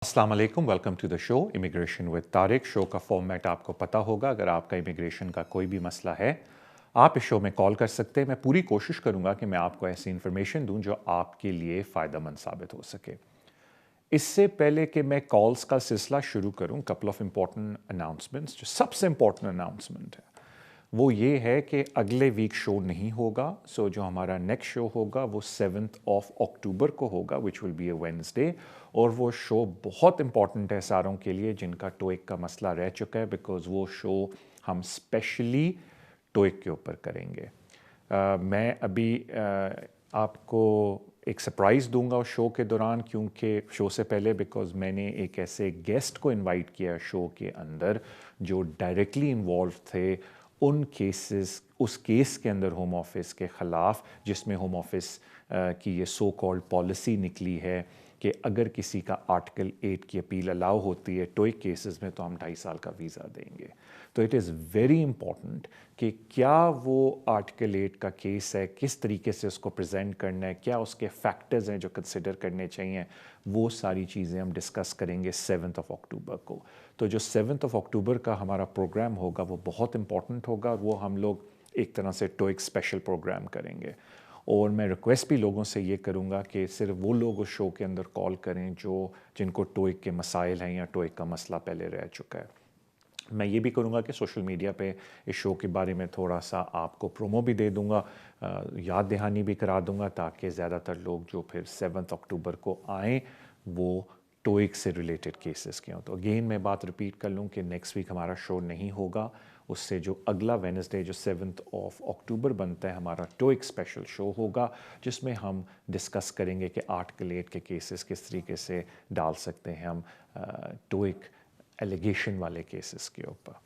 अस्सलाम वालेकुम, welcome to the show immigration with Tariq. Show का फॉर्मेट आपको पता होगा। अगर आपका इमिग्रेशन का कोई भी मसला है, आप इस शो में कॉल कर सकते हैं। मैं पूरी कोशिश करूंगा कि मैं आपको ऐसी इन्फॉर्मेशन दूं जो आपके लिए फ़ायदेमंद साबित हो सके। इससे पहले कि मैं कॉल्स का सिलसिला शुरू करूं, कपल ऑफ इम्पॉर्टेंट अनाउंसमेंट्स। जो सबसे इम्पॉर्टेंट अनाउंसमेंट है वो ये है कि अगले वीक शो नहीं होगा। सो जो हमारा नेक्स्ट शो होगा वो 7th ऑफ अक्टूबर को होगा, which will be a Wednesday. और वो शो बहुत इंपॉर्टेंट है सारों के लिए जिनका टोइक का मसला रह चुका है, बिकॉज वो शो हम स्पेशली टोइक के ऊपर करेंगे। मैं अभी आपको एक सरप्राइज़ दूंगा उस शो के दौरान, क्योंकि शो से पहले, बिकॉज मैंने एक ऐसे गेस्ट को इनवाइट किया शो के अंदर जो डायरेक्टली इन्वॉल्व थे उन केसेस, उस केस के अंदर होम ऑफिस के ख़िलाफ़, जिसमें होम ऑफिस की ये सो कॉल्ड पॉलिसी निकली है कि अगर किसी का आर्टिकल 8 की अपील अलाउ होती है टोइक केसेस में, तो हम 2.5 साल का वीज़ा देंगे। तो इट इज़ वेरी इंपॉर्टेंट कि क्या वो आर्टिकल 8 का केस है, किस तरीके से उसको प्रेजेंट करना है, क्या उसके फैक्टर्स हैं जो कंसिडर करने चाहिए, वो सारी चीज़ें हम डिस्कस करेंगे 7th ऑफ अक्टूबर को। तो जो 7th ऑफ अक्टूबर का हमारा प्रोग्राम होगा वो बहुत इंपॉर्टेंट होगा, और वो हम लोग एक तरह से टोइक स्पेशल प्रोग्राम करेंगे। और मैं रिक्वेस्ट भी लोगों से ये करूँगा कि सिर्फ वो लोग उस शो के अंदर कॉल करें जिनको टोइक के मसाइल हैं या टोइक का मसला पहले रह चुका है। मैं ये भी करूँगा कि सोशल मीडिया पे इस शो के बारे में थोड़ा सा आपको प्रोमो भी दे दूँगा, याद दहानी भी करा दूँगा, ताकि ज़्यादातर लोग जो फिर 7th अक्टूबर को आएँ वो टोइक से रिलेटेड केसेस के हों। तो अगेन मैं बात रिपीट कर लूँ कि नेक्स्ट वीक हमारा शो नहीं होगा। उससे जो अगला वेडनेसडे जो 7th ऑफ अक्टूबर बनता है, हमारा टोइक स्पेशल शो होगा, जिसमें हम डिस्कस करेंगे कि आर्टिकल 8 के केसेस किस तरीके से डाल सकते हैं हम टोइक एलिगेशन वाले केसेस के ऊपर।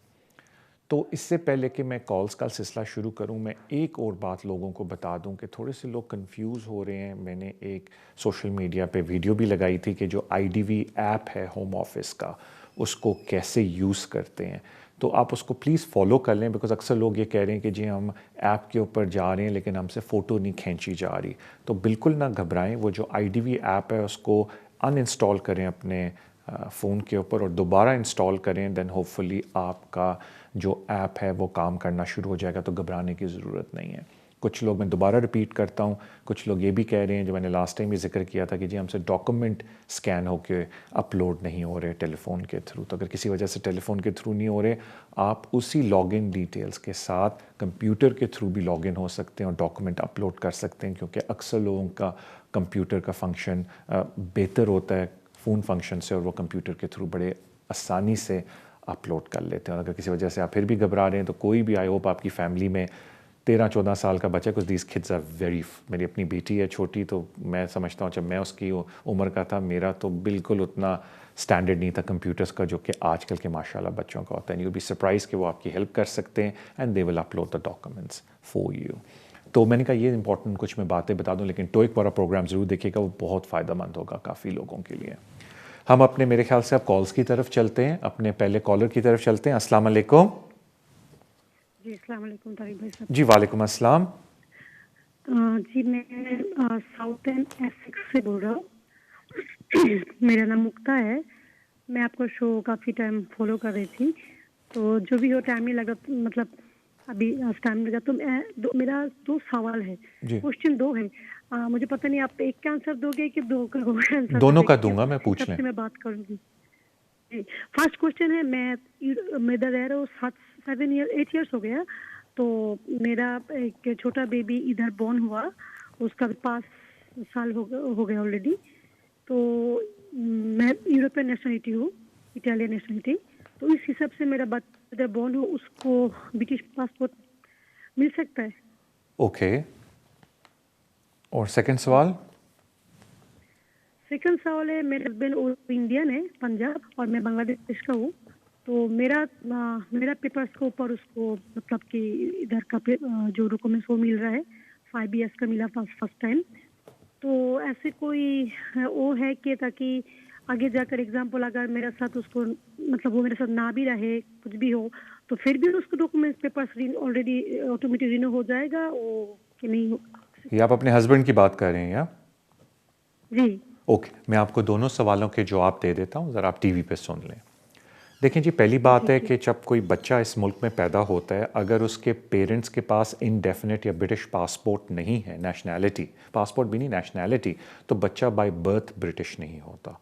तो इससे पहले कि मैं कॉल्स का सिलसिला शुरू करूं, मैं एक और बात लोगों को बता दूं कि थोड़े से लोग कंफ्यूज हो रहे हैं। मैंने एक सोशल मीडिया पे वीडियो भी लगाई थी कि जो आईडीवी ऐप है होम ऑफिस का, उसको कैसे यूज़ करते हैं। तो आप उसको प्लीज़ फॉलो कर लें, बिकॉज अक्सर लोग ये कह रहे हैं कि जी हम ऐप के ऊपर जा रहे हैं लेकिन हमसे फ़ोटो नहीं खींची जा रही। तो बिल्कुल ना घबराएं, वो जो आईडीवी ऐप है उसको अनइंस्टॉल करें अपने फ़ोन के ऊपर और दोबारा इंस्टॉल करें। देन होपफुली आपका जो ऐप है वो काम करना शुरू हो जाएगा, तो घबराने की ज़रूरत नहीं है। कुछ लोग, मैं दोबारा रिपीट करता हूँ, कुछ लोग ये भी कह रहे हैं, जो मैंने लास्ट टाइम भी जिक्र किया था, कि जी हमसे डॉक्यूमेंट स्कैन होके अपलोड नहीं हो रहे टेलीफोन के थ्रू। तो अगर किसी वजह से टेलीफोन के थ्रू नहीं हो रहे, आप उसी लॉगिन डिटेल्स के साथ कंप्यूटर के थ्रू भी लॉगिन हो सकते हैं और डॉक्यूमेंट अपलोड कर सकते हैं, क्योंकि अक्सर लोगों का कंप्यूटर का फंक्शन बेहतर होता है फ़ोन फंक्शन से, और वो कंप्यूटर के थ्रू बड़े आसानी से अपलोड कर लेते हैं। और अगर किसी वजह से आप फिर भी घबरा रहे हैं, तो कोई भी, आई होप आपकी फैमिली में 13-14 साल का बच्चा, कुछ दीज किड्स आर वेरी, मेरी अपनी बेटी है छोटी, तो मैं समझता हूँ जब मैं उसकी उम्र का था, मेरा तो बिल्कुल उतना स्टैंडर्ड नहीं था कंप्यूटर्स का जो कि आजकल के माशाल्लाह बच्चों का होता है। यू बी सरप्राइज कि वो आपकी हेल्प कर सकते हैं, and they will upload the documents for you. तो मैंने कहा ये इंपॉर्टेंट कुछ मैं बातें बता दूं, लेकिन टोइक वाला प्रोग्राम ज़रूर देखिएगा, वो बहुत फ़ायदेमंद होगा काफ़ी लोगों के लिए। हम अपने, मेरे ख्याल से अब कॉल्स की तरफ चलते हैं, अपने पहले कॉलर की तरफ चलते हैं। अस्सलाम वालेकुम। जी अस्सलाम वालेकुम तारिक भाई साहब। जी वालेकुम अस्सलाम। जी मैं साउथ एंड एसेक्स से बोल रहा हूँ। मेरा नाम मुक्ता है। मैं आपका शो काफ़ी टाइम फॉलो कर रही थी, तो जो भी हो टाइम नहीं लगा, मतलब अभी आज टाइम लगा। तो मेरा दो सवाल है, जी क्वेश्चन दो है। मुझे पता नहीं आप एक का आंसर दोगे कि दो का आंसर दोनों दोगे, का क्योंकि दूंगा, मैं उस पूछ हिसाब लें। से मैं बात करूँगी। जी, फर्स्ट क्वेश्चन है, मैं इधर रह रहा हूँ 8 ईयर्स हो गया। तो मेरा एक छोटा बेबी इधर बॉर्न हुआ, उसका 5 साल हो गया ऑलरेडी। तो मैं यूरोपियन नेशनलिटी हूँ, इटालियन नेशनलिटी। तो इस हिसाब से मेरा बच्चा इधर बॉर्न हो, उसको ब्रिटिश पासपोर्ट मिल सकता है? ओके, और सेकंड सवाल? सेकंड सवाल है, मेरे हस्बैंड वो इंडियन है, पंजाब, और मैं बांग्लादेश का हूँ। तो मेरा पेपर्स के ऊपर उसको, मतलब कि इधर का जो डॉक्यूमेंट्स वो मिल रहा है, 5 इयर्स का मिला फर्स्ट टाइम। तो ऐसे कोई वो है कि ताकि आगे जाकर एग्जाम्पल अगर मेरे साथ उसको, मतलब वो मेरे साथ ना भी रहे, कुछ भी हो, तो फिर भी उसको documents papers already automatic renew हो जाएगा वो, कि नहीं हो? ये आप अपने हस्बैंड की बात कर रहे हैं या? जी। ओके, मैं आपको दोनों सवालों के जवाब दे देता हूँ, ज़रा आप टीवी पे सुन लें। देखें जी, पहली बात है कि जब कोई बच्चा इस मुल्क में पैदा होता है, अगर उसके पेरेंट्स के पास इंडेफिनिट या ब्रिटिश पासपोर्ट नहीं है, नेशनैलिटी, पासपोर्ट भी नहीं नेशनैलिटी, तो बच्चा बाय बर्थ ब्रिटिश नहीं होता।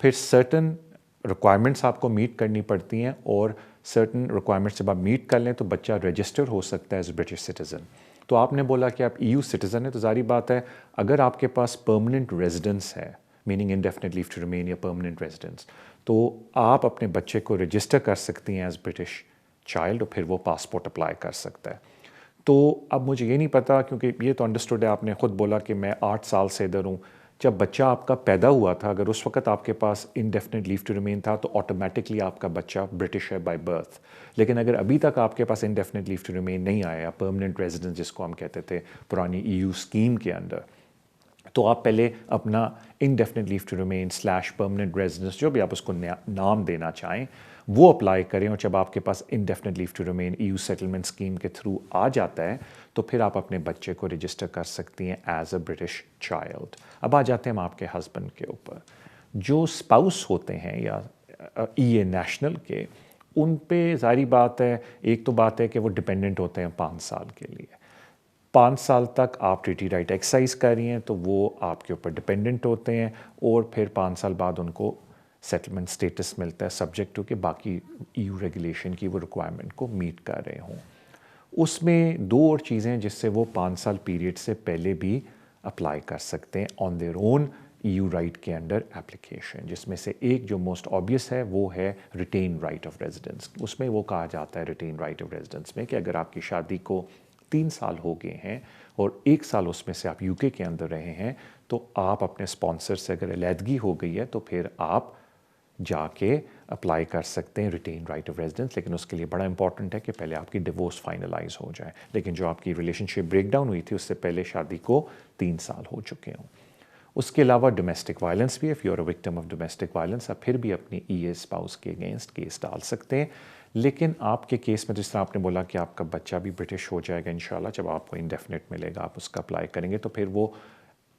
फिर सर्टन रिक्वायरमेंट्स आपको मीट करनी पड़ती हैं, और सर्टन रिक्वायरमेंट्स जब आप मीट कर लें तो बच्चा रजिस्टर हो सकता है एज ब्रिटिश सिटीज़न। तो आपने बोला कि आप EU सिटीज़न है, तो जारी बात है अगर आपके पास परमानेंट रेजिडेंस है, meaning indefinite leave to remain या परमानेंट रेजिडेंस, तो आप अपने बच्चे को रजिस्टर कर सकती हैं एज ब्रिटिश चाइल्ड, और फिर वो पासपोर्ट अप्लाई कर सकता है। तो अब मुझे ये नहीं पता, क्योंकि ये तो अंडरस्टूड है, आपने ख़ुद बोला कि मैं 8 साल से इधर हूँ। जब बच्चा आपका पैदा हुआ था, अगर उस वक्त आपके पास इंडेफिनिट लीव टू रिमेन था तो ऑटोमेटिकली आपका बच्चा ब्रिटिश है बाय बर्थ। लेकिन अगर अभी तक आपके पास इंडेफिनिट लीव टू रिमेन नहीं आया, परमानेंट रेजिडेंस जिसको हम कहते थे पुरानी EU स्कीम के अंदर, तो आप पहले अपना indefinite leave to remain / permanent residence, जो भी आप उसको नाम देना चाहें, वो अप्लाई करें। और जब आपके पास indefinite leave to remain EU settlement scheme के थ्रू आ जाता है, तो फिर आप अपने बच्चे को रजिस्टर कर सकती हैं एज अ ब्रिटिश चाइल्ड। अब आ जाते हैं हम आपके हस्बैंड के ऊपर। जो स्पाउस होते हैं या EA नेशनल के, उन पे जारी बात है, एक तो बात है कि वो डिपेंडेंट होते हैं 5 साल के लिए। 5 साल तक आप ट्रीटी राइट एक्सरसाइज कर रही हैं तो वो आपके ऊपर डिपेंडेंट होते हैं, और फिर 5 साल बाद उनको सेटलमेंट स्टेटस मिलता है, सब्जेक्ट टू कि बाकी EU रेगुलेशन की वो रिक्वायरमेंट को मीट कर रहे हों। उसमें 2 और चीज़ें हैं जिससे वो 5 साल पीरियड से पहले भी अप्लाई कर सकते हैं on their own EU right के अंडर एप्लीकेशन, जिसमें से एक जो मोस्ट ऑब्वियस है वो है रिटेन राइट ऑफ रेजिडेंस। उसमें वो कहा जाता है रिटेन राइट ऑफ रेजिडेंस में कि अगर आपकी शादी को 3 साल हो गए हैं और 1 साल उसमें से आप UK के अंदर रहे हैं, तो आप अपने स्पॉन्सर से अगर अलहदगी हो गई है तो फिर आप जाके अप्लाई कर सकते हैं रिटेन राइट ऑफ रेजिडेंस। लेकिन उसके लिए बड़ा इंपॉर्टेंट है कि पहले आपकी डिवोर्स फाइनलाइज हो जाए। लेकिन जो आपकी रिलेशनशिप ब्रेकडाउन हुई थी उससे पहले शादी को 3 साल हो चुके हों। उसके अलावा डोमेस्टिक वायलेंस भी, if you are a victim of domestic violence, आप फिर भी अपनी EA स्पाउस के अगेंस्ट केस डाल सकते हैं। लेकिन आपके केस में जिस तरह आपने बोला कि आपका बच्चा भी ब्रिटिश हो जाएगा इंशाल्लाह, जब आपको इंडेफिनिट मिलेगा आप उसका अप्लाई करेंगे, तो फिर वो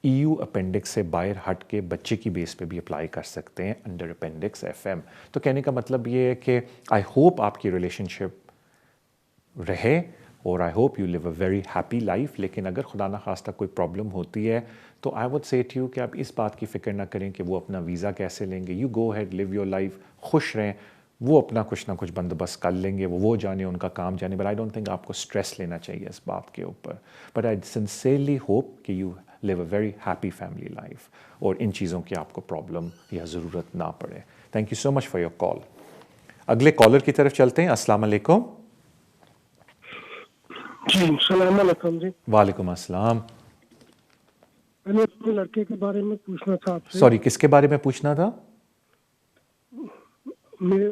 EU अपेंडिक्स से बाहर हट के बच्चे की बेस पे भी अप्लाई कर सकते हैं अंडर अपेंडिक्स FM। तो कहने का मतलब ये है कि आई होप आपकी रिलेशनशिप रहे, और I hope you live a very happy life. लेकिन अगर खुदा ना खास्ता कोई प्रॉब्लम होती है तो I would say to you कि आप इस बात की फ़िक्र ना करें कि वो अपना वीज़ा कैसे लेंगे। You go had, live your life, खुश रहें, वो अपना कुछ ना कुछ बंदोबस्त कर लेंगे, वो जाने, उनका काम जाने। बट आई डोंट थिंक आपको स्ट्रेस लेना चाहिए इस बात के ऊपर। बट आई सिंसियरली होप कि you live a very happy family life, और इन चीज़ों की आपको प्रॉब्लम या ज़रूरत ना पड़े। Thank you so much for your call. अगले कॉलर की तरफ चलते हैं। अस्सलाम वालेकुम। जी सलाम अलैकुम जी। वालेकुम अस्सलाम। मैंने अपने लड़के के बारे में पूछना था आपसे। सॉरी, किसके बारे में पूछना था? मेरे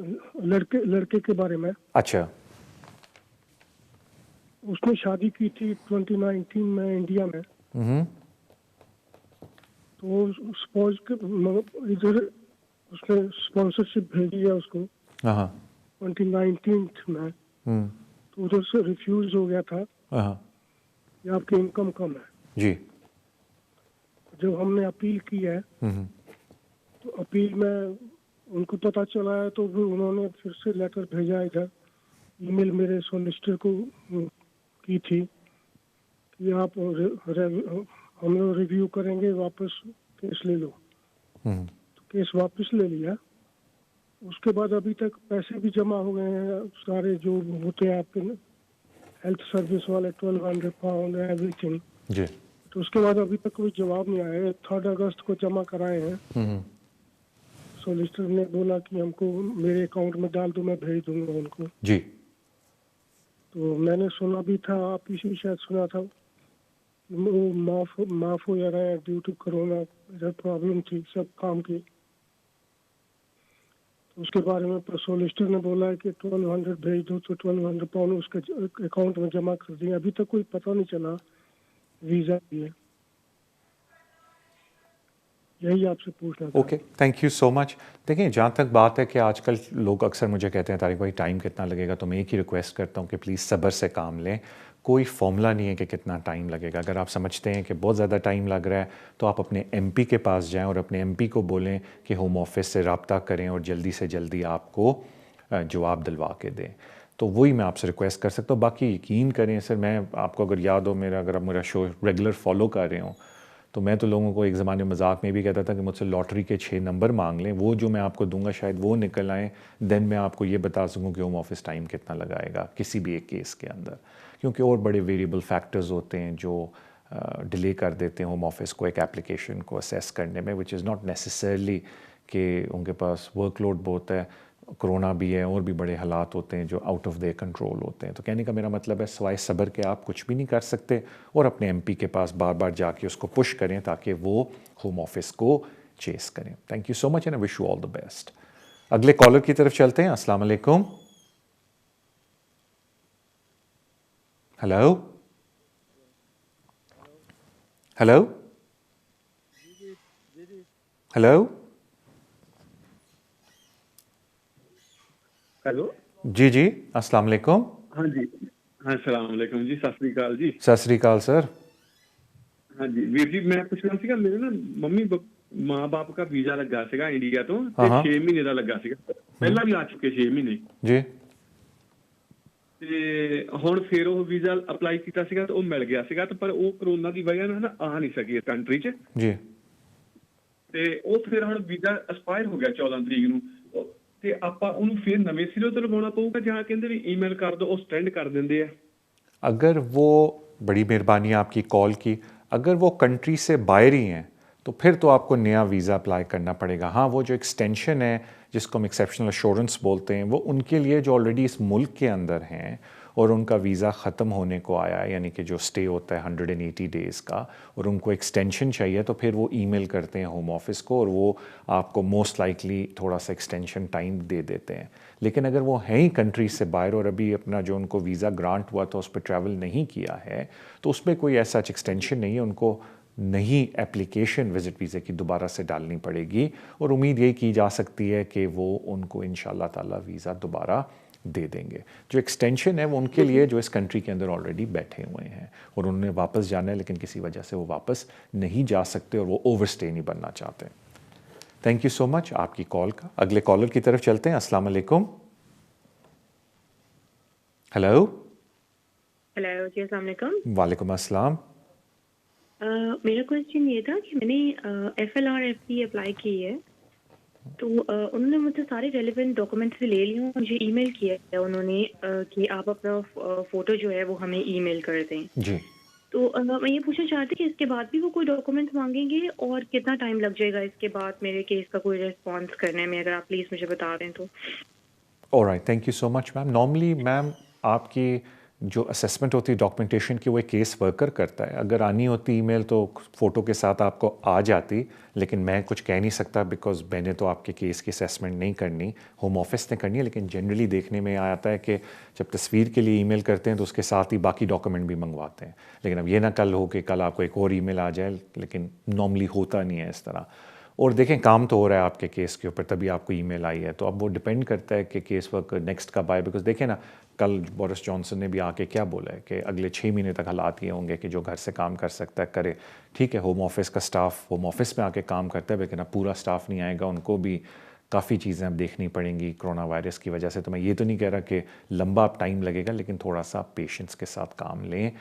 लड़के के बारे में। अच्छा। उसने शादी की थी 2019 में इंडिया में। तो सपोज इधर उसने स्पॉन्सरशिप भेजी है उसको 2019 में। तो उधर से रिफ्यूज हो गया था कि आपकी इनकम कम है जी। जब हमने अपील की है तो अपील में उनको पता चला है, तो भी उन्होंने फिर से लेटर भेजा इधर, ईमेल मेरे सोलिसिटर को की थी कि आप हम लोग रिव्यू करेंगे, वापस केस ले लो। तो केस वापस ले लिया। उसके बाद अभी तक पैसे भी जमा हो गए हैं सारे जो होते हैं आपके हेल्थ सर्विस वाले, 1200 पाउंड एवरीथिंग जी। तो उसके बाद अभी तक कोई जवाब नहीं आया है। 3 अगस्त को जमा कराए हैं। सोलिसिटर ने बोला कि हमको मेरे अकाउंट में डाल दो, मैं भेज दूंगा उनको जी। तो मैंने सुना भी था, आप इसी शायद सुना था, वो माफ हो जा रहा है ड्यू टू कोरोना, इधर प्रॉब्लम थी सब काम की। तो उसके बारे में सोलिसिटर ने बोला है कि 1200 भेज दो, तो 1200 पाउंड उसके अकाउंट में जमा कर दिए। अभी तक कोई पता नहीं चला वीज़ा भी है। यही आपसे पूछना था। Okay, thank you so much. देखिए, जहाँ तक बात है कि आजकल लोग अक्सर मुझे कहते हैं तारिक भाई टाइम कितना लगेगा, तो मैं एक ही रिक्वेस्ट करता हूँ कि प्लीज़ सब्र से काम लें। कोई फॉर्मूला नहीं है कि कितना टाइम लगेगा। अगर आप समझते हैं कि बहुत ज़्यादा टाइम लग रहा है तो आप अपने एमपी के पास जाएं और अपने एमपी को बोलें कि होम ऑफिस से रब्ता करें और जल्दी से जल्दी आपको जवाब दिलवा के दें। तो वही मैं आपसे रिक्वेस्ट कर सकता हूँ। बाकी यकीन करें सर, मैं आपको अगर याद हो मेरा, अगर आप मेरा शो रेगुलर फॉलो कर रहे हो तो मैं तो लोगों को एक ज़माने में मजाक में भी कहता था कि मुझसे लॉटरी के 6 नंबर मांग लें, वो जो मैं आपको दूंगा शायद वो निकल आए, देन मैं आपको ये बता सकूं कि होम ऑफिस टाइम कितना लगाएगा किसी भी एक केस के अंदर। क्योंकि और बड़े वेरिएबल फैक्टर्स होते हैं जो डिले कर देते हैं होम ऑफिस को एक एप्लीकेशन को असेस करने में, विच इज़ नॉट नेसेसरली कि उनके पास वर्कलोड बहुत है, कोरोना भी है और भी बड़े हालात होते हैं जो आउट ऑफ देयर कंट्रोल होते हैं। तो कहने का मेरा मतलब है सवाए सब्र के आप कुछ भी नहीं कर सकते, और अपने एमपी के पास बार बार जाके उसको पुश करें ताकि वो होम ऑफिस को चेस करें। Thank you so much and I wish you all the best. अगले कॉलर की तरफ चलते हैं। अस्सलाम वालेकुम। हेलो हेलो हेलो हेलो जी जी, अस्सलाम वालेकुम। हाँ जी, हाँ सलाम अलैकुम जी, सत श्री अकाल जी। सत श्री अकाल सर। हाँ जी वीर जी, मैं ਪੁੱਛਣਾ ਸੀਗਾ ਮੇਰੇ ਨਾ ਮੰਮੀ ਮਾਂ ਬਾਪ ਦਾ ਵੀਜ਼ਾ ਲੱਗਾ ਸੀਗਾ ਇੰਡੀਆ ਤੋਂ ਤੇ 6 ਮਹੀਨੇ ਦਾ ਲੱਗਾ ਸੀਗਾ, ਪਹਿਲਾਂ ਵੀ ਆ ਚੁੱਕੇ 6 ਮਹੀਨੇ ਜੀ। ਤੇ ਹੁਣ ਫਿਰ ਉਹ ਵੀਜ਼ਾ ਅਪਲਾਈ ਕੀਤਾ ਸੀਗਾ ਤੇ ਉਹ ਮਿਲ ਗਿਆ ਸੀਗਾ, ਤੇ ਪਰ ਉਹ ਕਰੋਨਾ ਦੀ ਵਜ੍ਹਾ ਨਾਲ ਨਾ ਆ ਨਹੀਂ ਸਕੀ ਇਸ ਕੰਟਰੀ 'ਚ ਜੀ। ਤੇ ਉਹ ਫਿਰ ਹੁਣ ਵੀਜ਼ਾ ਐਕਸਪਾਇਰ ਹੋ ਗਿਆ 14 ਤਰੀਕ ਨੂੰ, ਤੇ ਆਪਾਂ ਉਹਨੂੰ ਫਿਰ ਨਵੇਂ ਸਿਰੋਂ ਤੋਂ ਲਵਾਉਣਾ ਪਊਗਾ ਜਾਂ ਕਹਿੰਦੇ ਵੀ ईमेल कर दो, ਉਹ ਸਟੈਂਡ कर ਦਿੰਦੇ ਆ। अगर वो, बड़ी मेहरबानी आपकी कॉल की, अगर वो कंट्री से बाहर ही हैं तो फिर तो आपको नया वीज़ा अप्लाई करना पड़ेगा। हाँ, वो जो एक्सटेंशन है जिसको हम एक्सेप्शनल अश्योरेंस बोलते हैं, वो उनके लिए जो ऑलरेडी इस मुल्क के अंदर हैं और उनका वीज़ा ख़त्म होने को आया है, यानी कि जो स्टे होता है 180 डेज़ का, और उनको एक्सटेंशन चाहिए तो फिर वो ईमेल करते हैं होम ऑफिस को और वो आपको मोस्ट लाइकली थोड़ा सा एक्सटेंशन टाइम दे देते हैं। लेकिन अगर वो हैं ही कंट्री से बाहर और अभी अपना जो उनको वीज़ा ग्रांट हुआ था उस पर ट्रैवल नहीं किया है तो उसमें कोई ऐसा एक्सटेंशन नहीं है, उनको नई एप्लीकेशन विज़िट वीज़े की दोबारा से डालनी पड़ेगी और उम्मीद यही की जा सकती है कि वो उनको इंशाल्लाह ताला वीज़ा दोबारा दे देंगे। जो एक्सटेंशन है वो उनके लिए जो इस कंट्री के अंदर ऑलरेडी बैठे हुए हैं और उन्होंने वापस जाना है लेकिन किसी वजह से वो वापस नहीं जा सकते और वो ओवरस्टे नहीं बनना चाहते। थैंक यू सो मच आपकी कॉल का। अगले कॉलर की तरफ चलते हैं। अस्सलाम वालेकुम। हेलो हेलो जी, अस्सलाम वालेकुम। वालेकुम अस्सलाम। मेरा क्वेश्चन ये था कि मैंने FLR-FP अप्लाई की है, तो उन्होंने मुझसे सारे रेलेवेंट डॉक्यूमेंट्स ले लिए हैं, मुझे ईमेल किया है उन्होंने कि आप अपना फ़ोटो जो है वो हमें ईमेल कर दें। जी। तो मैं ये पूछना चाहती कि इसके बाद भी वो कोई डॉक्यूमेंट मांगेंगे और कितना टाइम लग जाएगा इसके बाद मेरे केस का कोई रिस्पॉन्स करने में, अगर आप प्लीज़ मुझे बता दें तो। Alright, thank you so much ma'am. Normally ma'am आपकी जो असेसमेंट होती है डॉक्यूमेंटेशन की वो एक केस वर्कर करता है। अगर आनी होती ईमेल तो फ़ोटो के साथ आपको आ जाती, लेकिन मैं कुछ कह नहीं सकता बिकॉज मैंने तो आपके केस की असेसमेंट नहीं करनी, होम ऑफिस ने करनी है। लेकिन जनरली देखने में आता है कि जब तस्वीर के लिए ईमेल करते हैं तो उसके साथ ही बाकी डॉक्यूमेंट भी मंगवाते हैं। लेकिन अब ये ना कल हो कि कल आपको एक और ईमेल आ जाए, लेकिन नॉर्मली होता नहीं है इस तरह। और देखें काम तो हो रहा है आपके केस के ऊपर, तभी आपको ईमेल आई है, तो अब वो डिपेंड करता है कि केस वर्क नेक्स्ट कब आए। बिकॉज देखें ना, कल बोरिस जॉनसन ने भी आके क्या बोला है कि अगले 6 महीने तक हालात ये होंगे कि जो घर से काम कर सकता है करे। ठीक है, होम ऑफिस का स्टाफ होम ऑफिस में आके काम करता है, लेकिन अब पूरा स्टाफ नहीं आएगा, उनको भी काफ़ी चीज़ें अब देखनी पड़ेंगी कोरोना वायरस की वजह से। तो मैं ये तो नहीं कह रहा कि लंबा टाइम लगेगा, लेकिन थोड़ा सा पेशेंस के साथ काम लें।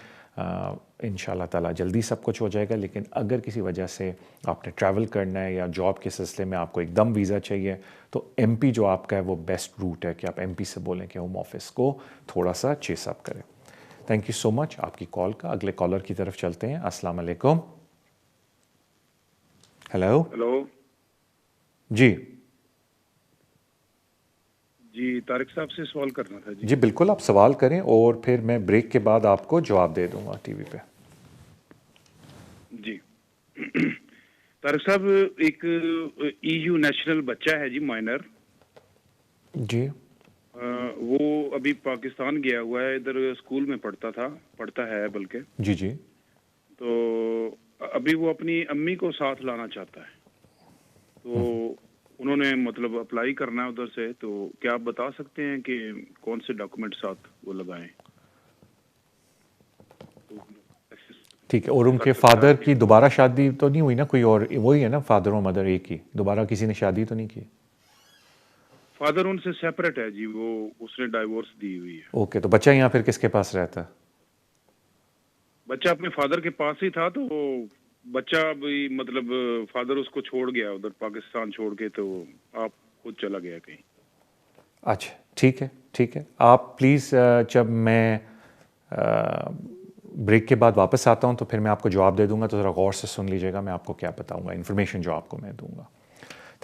इंशाल्लाह ताला जल्दी सब कुछ हो जाएगा। लेकिन अगर किसी वजह से आपने ट्रैवल करना है या जॉब के सिलसिले में आपको एकदम वीज़ा चाहिए तो एमपी जो आपका है वो बेस्ट रूट है कि आप एमपी से बोलें कि होम ऑफिस को थोड़ा सा चेस अप करें। थैंक यू सो मच आपकी कॉल का। अगले कॉलर की तरफ चलते हैं। अस्सलाम वालेकुम। हेलो। हेलो जी जी, तारिक साहब से सवाल करना था जी। जी बिल्कुल, आप सवाल करें और फिर मैं ब्रेक के बाद आपको जवाब दे दूंगा टीवी पे। जी तारिक साहब, एक EU नेशनल बच्चा है जी, माइनर जी। वो अभी पाकिस्तान गया हुआ है, इधर स्कूल में पढ़ता है बल्कि। जी जी। तो अभी वो अपनी अम्मी को साथ लाना चाहता है, तो उन्होंने मतलब अप्लाई करना है उधर से, तो क्या आप बता सकते हैं कि कौन से डॉक्यूमेंट साथ वो लगाएं? ठीक है। और उनके फादर की दोबारा शादी तो नहीं हुई ना कोई और, वही है ना फादर और मदर एक ही, दोबारा किसी ने शादी तो नहीं की? फादर उनसे सेपरेट है जी, वो उसने डाइवोर्स दी हुई है। ओके, तो बच्चा यहाँ फिर किसके पास रहता है? बच्चा अपने फादर के पास ही था, तो बच्चा भी मतलब फादर उसको छोड़ गया उधर पाकिस्तान छोड़ के, तो आप खुद चला गया कहीं। अच्छा, ठीक है, ठीक है। आप प्लीज़ जब मैं ब्रेक के बाद वापस आता हूँ तो फिर मैं आपको जवाब दे दूंगा, तो ज़रा गौर से सुन लीजिएगा मैं आपको क्या बताऊंगा, इन्फॉर्मेशन जो आपको मैं दूंगा।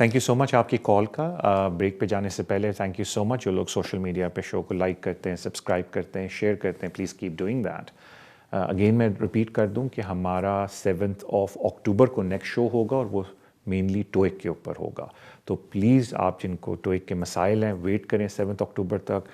थैंक यू सो मच आपकी कॉल का। ब्रेक पे जाने से पहले थैंक यू सो मच जो लोग सोशल मीडिया पे शो को लाइक करते हैं, सब्सक्राइब करते हैं, शेयर करते हैं, please keep doing that. Again मैं रिपीट कर दूं कि हमारा 7 अक्टूबर को नेक्स्ट शो होगा और वो मेनली टोइक के ऊपर होगा। तो प्लीज़ आप जिनको टोइक के मसाइल हैं वेट करें 7 अक्टूबर तक।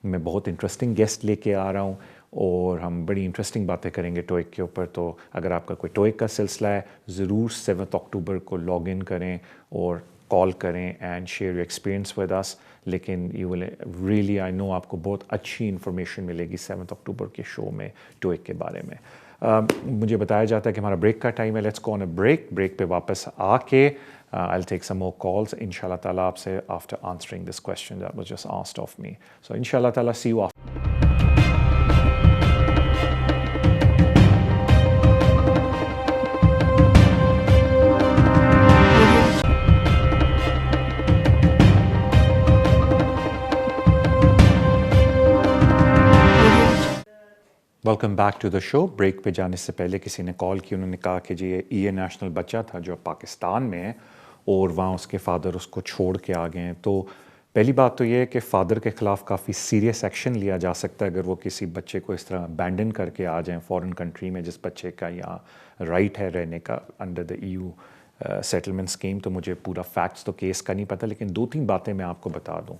मैं बहुत इंटरेस्टिंग गेस्ट लेके आ रहा हूँ और हम बड़ी इंटरेस्टिंग बातें करेंगे टोइक के ऊपर। तो अगर आपका कोई टोइक का सिलसिला है ज़रूर 7 अक्टूबर को लॉग इन करें और कॉल करें and share your experience with us. लेकिन you will really, I know आपको बहुत अच्छी इन्फॉर्मेशन मिलेगी 7 अक्टूबर के शो में टोइक के बारे में। मुझे बताया जाता है कि हमारा ब्रेक का टाइम है। Let's go on a break. Break पे वापस आके I will take some more calls इंशाल्लाह ताला आपसे after answering this question that was just asked of me. So इंशाल्लाह ताला see you after. Welcome back to the show. Break पे जाने से पहले किसी ने कॉल की, उन्होंने कहा कि जी ये नेशनल बच्चा था जो पाकिस्तान में है और वहाँ उसके फादर उसको छोड़ के आ गए हैं। तो पहली बात तो ये है कि फ़ादर के ख़िलाफ़ काफ़ी सीरियस एक्शन लिया जा सकता है अगर वो किसी बच्चे को इस तरह अबैंडन करके आ जाएं फॉरेन कंट्री में, जिस बच्चे का यहाँ राइट है रहने का under the EU settlement scheme. तो मुझे पूरा फैक्ट्स तो केस का नहीं पता, लेकिन 2-3 बातें मैं आपको बता दूँ।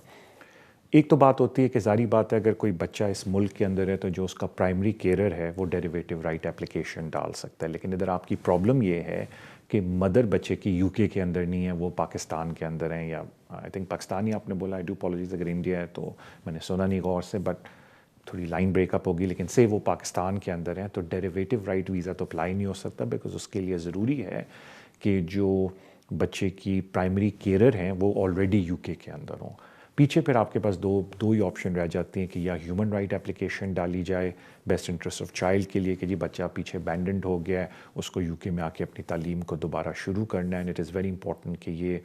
एक तो बात होती है कि ज़ाहिर बात है अगर कोई बच्चा इस मुल्क के अंदर है तो जो उसका प्राइमरी केयरर है वो डेरिवेटिव राइट एप्लीकेशन डाल सकता है। लेकिन इधर आपकी प्रॉब्लम ये है कि मदर बच्चे की UK के अंदर नहीं है, वो पाकिस्तान के अंदर हैं, या आई थिंक पाकिस्तान ही आपने बोला। आई डू अपॉलॉजीज अगर इंडिया है तो मैंने सुना नहीं गौर से, बट थोड़ी लाइन ब्रेकअप होगी। लेकिन से वो पाकिस्तान के अंदर हैं तो डेरिवेटिव राइट वीज़ा तो अप्लाई नहीं हो सकता, बिकॉज उसके लिए ज़रूरी है कि जो बच्चे की प्राइमरी केयरर हैं वो ऑलरेडी UK के अंदर हों। पीछे फिर आपके पास दो ही ऑप्शन रह जाती हैं कि या ह्यूमन राइट एप्लीकेशन डाली जाए बेस्ट इंटरेस्ट ऑफ चाइल्ड के लिए कि जी बच्चा पीछे अबैंडन्ड हो गया है, उसको UK में आके अपनी तालीम को दोबारा शुरू करना है। And it is very important कि ये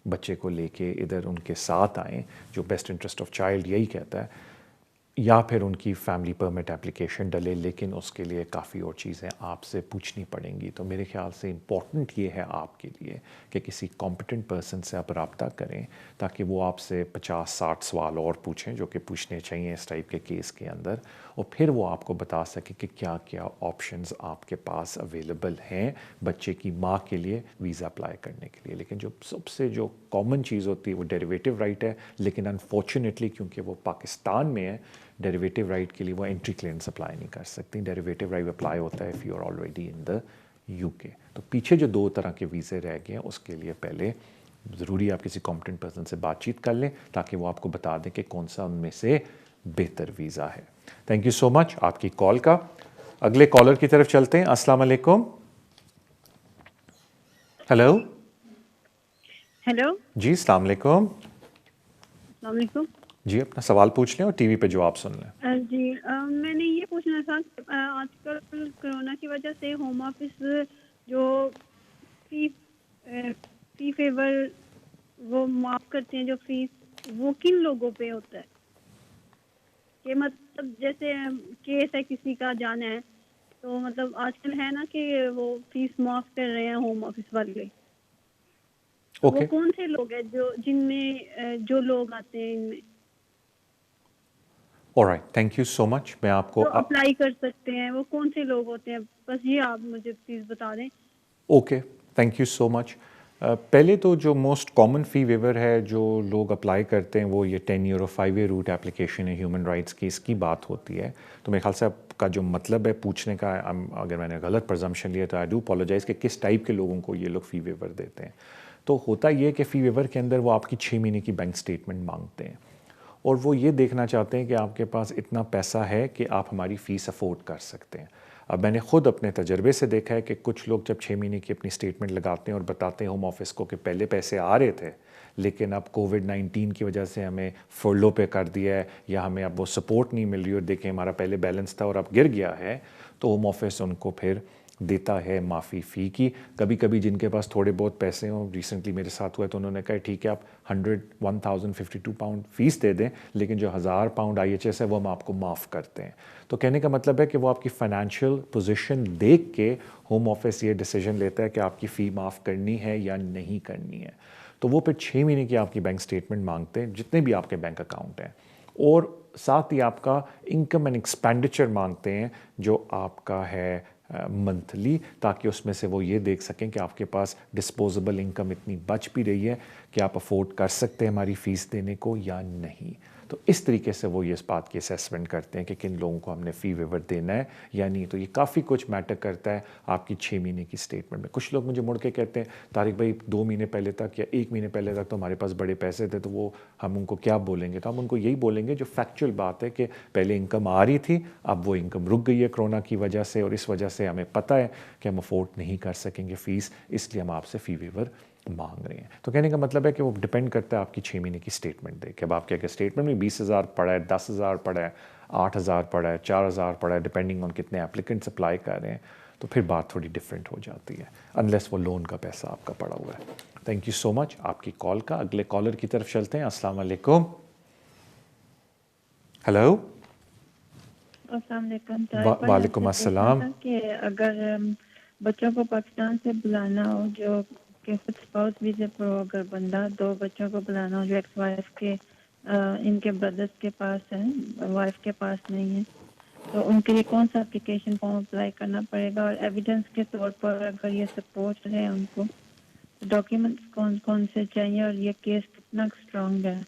बच्चे को लेके इधर उनके साथ आएँ, जो बेस्ट इंटरेस्ट ऑफ चाइल्ड यही कहता है। या फिर उनकी फैमिली परमिट एप्लीकेशन डले, लेकिन उसके लिए काफ़ी और चीज़ें आपसे पूछनी पड़ेंगी। तो मेरे ख्याल से इम्पॉर्टेंट ये है आपके लिए कि किसी कॉम्पिटेंट पर्सन से आप रब्ता करें ताकि वो आपसे 50-60 सवाल और पूछें जो कि पूछने चाहिए इस टाइप के केस के अंदर, और फिर वो आपको बता सके कि क्या क्या ऑप्शंस आपके पास अवेलेबल हैं बच्चे की माँ के लिए वीज़ा अप्लाई करने के लिए। लेकिन जो सबसे जो कॉमन चीज़ होती है वो डेरिवेटिव राइट है, लेकिन अनफॉर्चुनेटली क्योंकि वो पाकिस्तान में है डेरिवेटिव राइट के लिए वो एंट्री क्लियरेंस अप्लाई नहीं कर सकती। डेरिवेटिव राइट अप्लाई होता है if you are already in the UK। तो पीछे जो 2 तरह के वीज़े रह गए हैं उसके लिए पहले ज़रूरी आप किसी कॉम्पिटेंट पर्सन से बातचीत कर लें ताकि वो आपको बता दें कि कौन सा उनमें से बेहतर वीज़ा है। थैंक यू सो मच आपकी कॉल का। अगले कॉलर की तरफ चलते हैं। अस्सलाम वालेकुम। हेलो हेलो जी, अस्सलाम वालेकुम। अस्सलाम वालेकुम। जी, अपना सवाल पूछ लें और टीवी पे जवाब सुन लें। जी मैंने ये पूछना था आजकल कोरोना की वजह से होम ऑफिस जो फी फेवर वो माफ करते हैं, जो फीस वो किन लोगों पे होता है? कि मतलब जैसे केस है किसी का जाना है तो मतलब आजकल है ना कि वो फीस माफ कर रहे हैं होम ऑफिस वाले। ओके, वो कौन से लोग हैं जो जिनमें जो लोग आते हैं इनमें alright, thank you so much. मैं आपको जो अप्लाई कर सकते हैं वो कौन से लोग होते हैं? बस ये आप मुझे प्लीज बता दें। Okay, thank you so much. पहले तो जो मोस्ट कॉमन फ़ी वेवर है जो लोग अप्लाई करते हैं वो ये 10 ईयर और 5 ईयर रूट एप्लीकेशन है ह्यूमन राइट्स की, इसकी बात होती है। तो मेरे ख्याल से आपका जो मतलब है पूछने का, अगर मैंने गलत प्रजम्पशन लिया तो आई डू अपॉलोजाइज़ कि किस टाइप के लोगों को ये लोग फ़ी वेवर देते हैं। तो होता ये कि फ़ी वेवर के अंदर वो आपकी 6 महीने की बैंक स्टेटमेंट मांगते हैं और वो ये देखना चाहते हैं कि आपके पास इतना पैसा है कि आप हमारी फ़ीस अफोर्ड कर सकते हैं। अब मैंने ख़ुद अपने तजर्बे से देखा है कि कुछ लोग जब 6 महीने की अपनी स्टेटमेंट लगाते हैं और बताते हैं होम ऑफिस को कि पहले पैसे आ रहे थे लेकिन अब कोविड-19 की वजह से हमें फर्लो पे कर दिया है या हमें अब वो सपोर्ट नहीं मिल रही और देखें हमारा पहले बैलेंस था और अब गिर गया है, तो होम ऑफिस उनको फिर देता है माफ़ी फ़ी की। कभी कभी जिनके पास थोड़े बहुत पैसे हों, रिसेंटली मेरे साथ हुआ तो उन्होंने कहा ठीक है आप 1052 पाउंड फ़ीस दे दें लेकिन जो 1000 पाउंड IHS है वो हम आपको माफ़ करते हैं। तो कहने का मतलब है कि वो आपकी फ़ाइनेंशियल पोजीशन देख के होम ऑफिस ये डिसीजन लेता है कि आपकी फ़ी माफ़ करनी है या नहीं करनी है। तो वो फिर 6 महीने की आपकी बैंक स्टेटमेंट मांगते हैं जितने भी आपके बैंक अकाउंट हैं, और साथ ही आपका इनकम एंड एक्सपेंडिचर मांगते हैं जो आपका है मंथली, ताकि उसमें से वो ये देख सकें कि आपके पास डिस्पोजेबल इनकम इतनी बच भी रही है कि आप अफोर्ड कर सकते हैं हमारी फ़ीस देने को या नहीं। तो इस तरीके से वो ये इस बात की असेसमेंट करते हैं कि किन लोगों को हमने फ़ी वेवर देना है या नहीं। तो ये काफ़ी कुछ मैटर करता है आपकी 6 महीने की स्टेटमेंट में। कुछ लोग मुझे मुड़ के कहते हैं तारिक भाई 2 महीने पहले तक या 1 महीने पहले तक तो हमारे पास बड़े पैसे थे, तो वो हम उनको क्या बोलेंगे? तो हम उनको यही बोलेंगे जो फैक्चुअल बात है कि पहले इनकम आ रही थी, अब वो इनकम रुक गई है कोरोना की वजह से, और इस वजह से हमें पता है कि हम अफोर्ड नहीं कर सकेंगे फ़ीस, इसलिए हम आपसे फ़ी वेवर मांग रहे हैं। तो कहने का मतलब है कि वो डिपेंड करता है आपकी 6 महीने की स्टेटमेंट देख के। अब आपके अगर स्टेटमेंट में 20,000 पड़ा है, 10,000 पड़ा है, 8,000 पड़ा है, 4,000 पड़ा है, डिपेंडिंग ऑन कितने एप्लीकेंट्स अप्लाई कर रहे हैं, तो फिर बात थोड़ी डिफरेंट हो जाती है, अनलेस वो लोन का पैसा आपका पड़ा हुआ है। थैंक यू सो मच आपकी कॉल का। अगले कॉलर की तरफ चलते हैं। अस्सलाम वालेकुम। हेलो। वालेकुम अस्सलाम। कि अगर बच्चों को पाकिस्तान से बुलाना हो, जो कि कुछ स्पाउस वीज़े पर हो, अगर बंदा 2 बच्चों को बुलाना हो जो एक्स वाइफ के इनके ब्रदर्स के पास है, वाइफ के पास नहीं है, तो उनके लिए कौन सा एप्लीकेशन फॉर्म अप्लाई करना पड़ेगा? और एविडेंस के तौर पर अगर ये सपोर्ट है उनको, तो डॉक्यूमेंट्स कौन कौन से चाहिए और ये केस कितना स्ट्रॉन्ग है?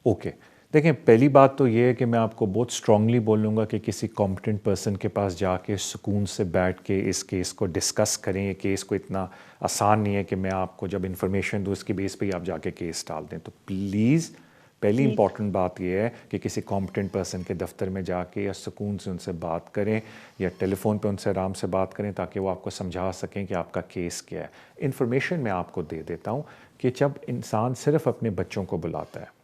ओके देखें, पहली बात तो ये है कि मैं आपको बहुत स्ट्रांगली बोलूँगा कि किसी कॉम्पिटेंट पर्सन के पास जाके सुकून से बैठ के इस केस को डिस्कस करें। ये केस को इतना आसान नहीं है कि मैं आपको जब इन्फॉर्मेशन दूँ इसकी बेस पे ही आप जाके केस डाल दें। तो प्लीज़ पहली इंपॉर्टेंट बात यह है कि किसी कॉम्पिटेंट पर्सन के दफ्तर में जाके या सुकून से उनसे बात करें या टेलीफोन पे उनसे आराम से बात करें, ताकि वो आपको समझा सकें कि आपका केस क्या है। इन्फॉर्मेशन मैं आपको दे देता हूँ कि जब इंसान सिर्फ अपने बच्चों को बुलाता है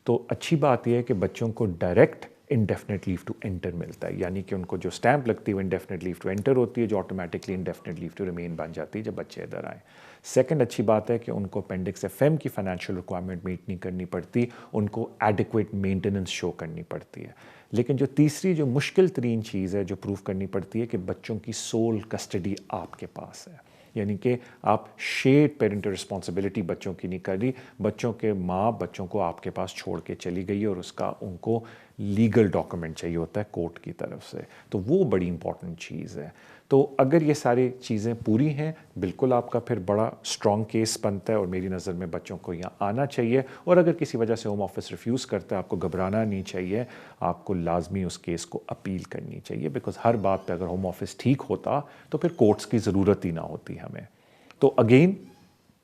तो अच्छी बात यह है कि बच्चों को direct indefinite leave to enter मिलता है, यानी कि उनको जो स्टैंप लगती है वो इंडेफिनेट लीव टू एंटर होती है, जो automatically indefinite leave to remain बन जाती है जब बच्चे इधर आए। सेकंड अच्छी बात है कि उनको अपेंडिक्स FM की फाइनेंशियल रिक्वायरमेंट मीट नहीं करनी पड़ती, उनको एडिक्वेट मेंटेनेंस शो करनी पड़ती है। लेकिन जो तीसरी जो मुश्किल तरीन चीज़ है जो प्रूव करनी पड़ती है कि बच्चों की सोल कस्टडी आपके पास है, यानी कि आप शेयर्ड पेरेंटल रिस्पॉन्सिबिलिटी बच्चों की नहीं कर रही, बच्चों के माँ बच्चों को आपके पास छोड़ के चली गई है और उसका उनको लीगल डॉक्यूमेंट चाहिए होता है कोर्ट की तरफ से। तो वो बड़ी इंपॉर्टेंट चीज़ है। तो अगर ये सारी चीज़ें पूरी हैं, बिल्कुल आपका फिर बड़ा स्ट्रॉन्ग केस बनता है और मेरी नज़र में बच्चों को यहाँ आना चाहिए। और अगर किसी वजह से होम ऑफिस रिफ्यूज़ करता है, आपको घबराना नहीं चाहिए, आपको लाजमी उस केस को अपील करनी चाहिए, बिकॉज हर बात पे अगर होम ऑफिस ठीक होता तो फिर कोर्ट्स की ज़रूरत ही ना होती हमें। तो अगेन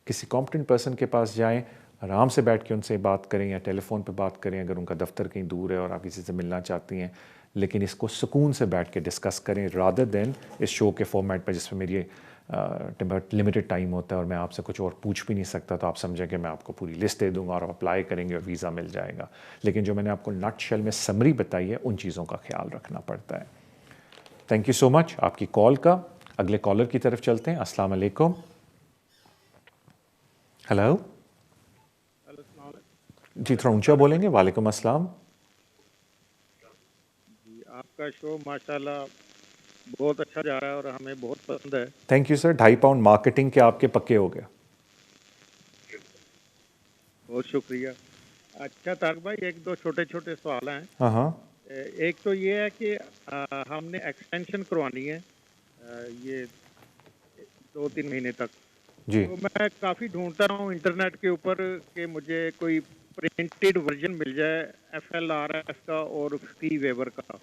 किसी कॉम्पिटेंट पर्सन के पास जाएं, आराम से बैठ के उनसे बात करें या टेलीफोन पे बात करें अगर उनका दफ्तर कहीं दूर है और आप किसी से मिलना चाहती हैं, लेकिन इसको सुकून से बैठ के डिस्कस करें रादर देन इस शो के फॉर्मेट पर जिसमें मेरी लिमिटेड टाइम होता है और मैं आपसे कुछ और पूछ भी नहीं सकता, तो आप समझें कि मैं आपको पूरी लिस्ट दे दूंगा और आप अप्लाई करेंगे और वीज़ा मिल जाएगा। लेकिन जो मैंने आपको नटशेल में समरी बताई है उन चीज़ों का ख्याल रखना पड़ता है। थैंक यू सो मच आपकी कॉल का। अगले कॉलर की तरफ चलते हैं। अस्सलाम वालेकुम। हेलो जी, थोड़ा ऊंचा बोलेंगे। वालेकुम अस्सलाम। आपका शो माशाल्लाह बहुत अच्छा जा रहा है और हमें बहुत पसंद है। Thank you sir. 2.5 pound marketing के आपके पक्के हो गया। बहुत शुक्रिया। अच्छा तारिक भाई, एक दो छोटे छोटे सवाल हैं। हाँ। एक तो ये है कि हमने एक्सटेंशन करवानी है ये 2-3 महीने तक जी। तो मैं काफ़ी ढूंढता रहा हूँ इंटरनेट के ऊपर कि मुझे कोई प्रिंटेड वर्जन मिल जाए FLRS का और फी वेवर का।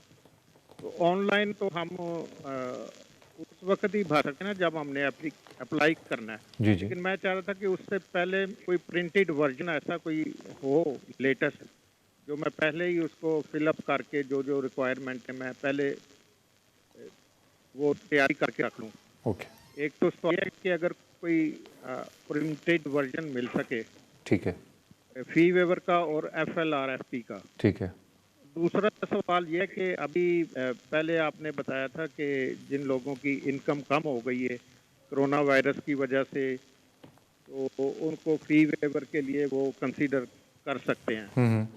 तो ऑनलाइन तो हम उस वक्त ही भर सकते हैं ना जब हमने अप्लाई करना है। जी जी। लेकिन मैं चाह रहा था कि उससे पहले कोई प्रिंटेड वर्जन ऐसा कोई हो लेटेस्ट, जो मैं पहले ही उसको फिलअप करके जो जो रिक्वायरमेंट है मैं पहले वो तैयारी करके रख लूँ। ओके, एक तो सवाल है कि अगर कोई प्रिंटेड वर्जन मिल सके ठीक है, फी वेवर का और FLRFP का। ठीक है, दूसरा सवाल यह है कि अभी पहले आपने बताया था कि जिन लोगों की इनकम कम हो गई है कोरोना वायरस की वजह से, तो उनको फी वेवर के लिए वो कंसीडर कर सकते हैं।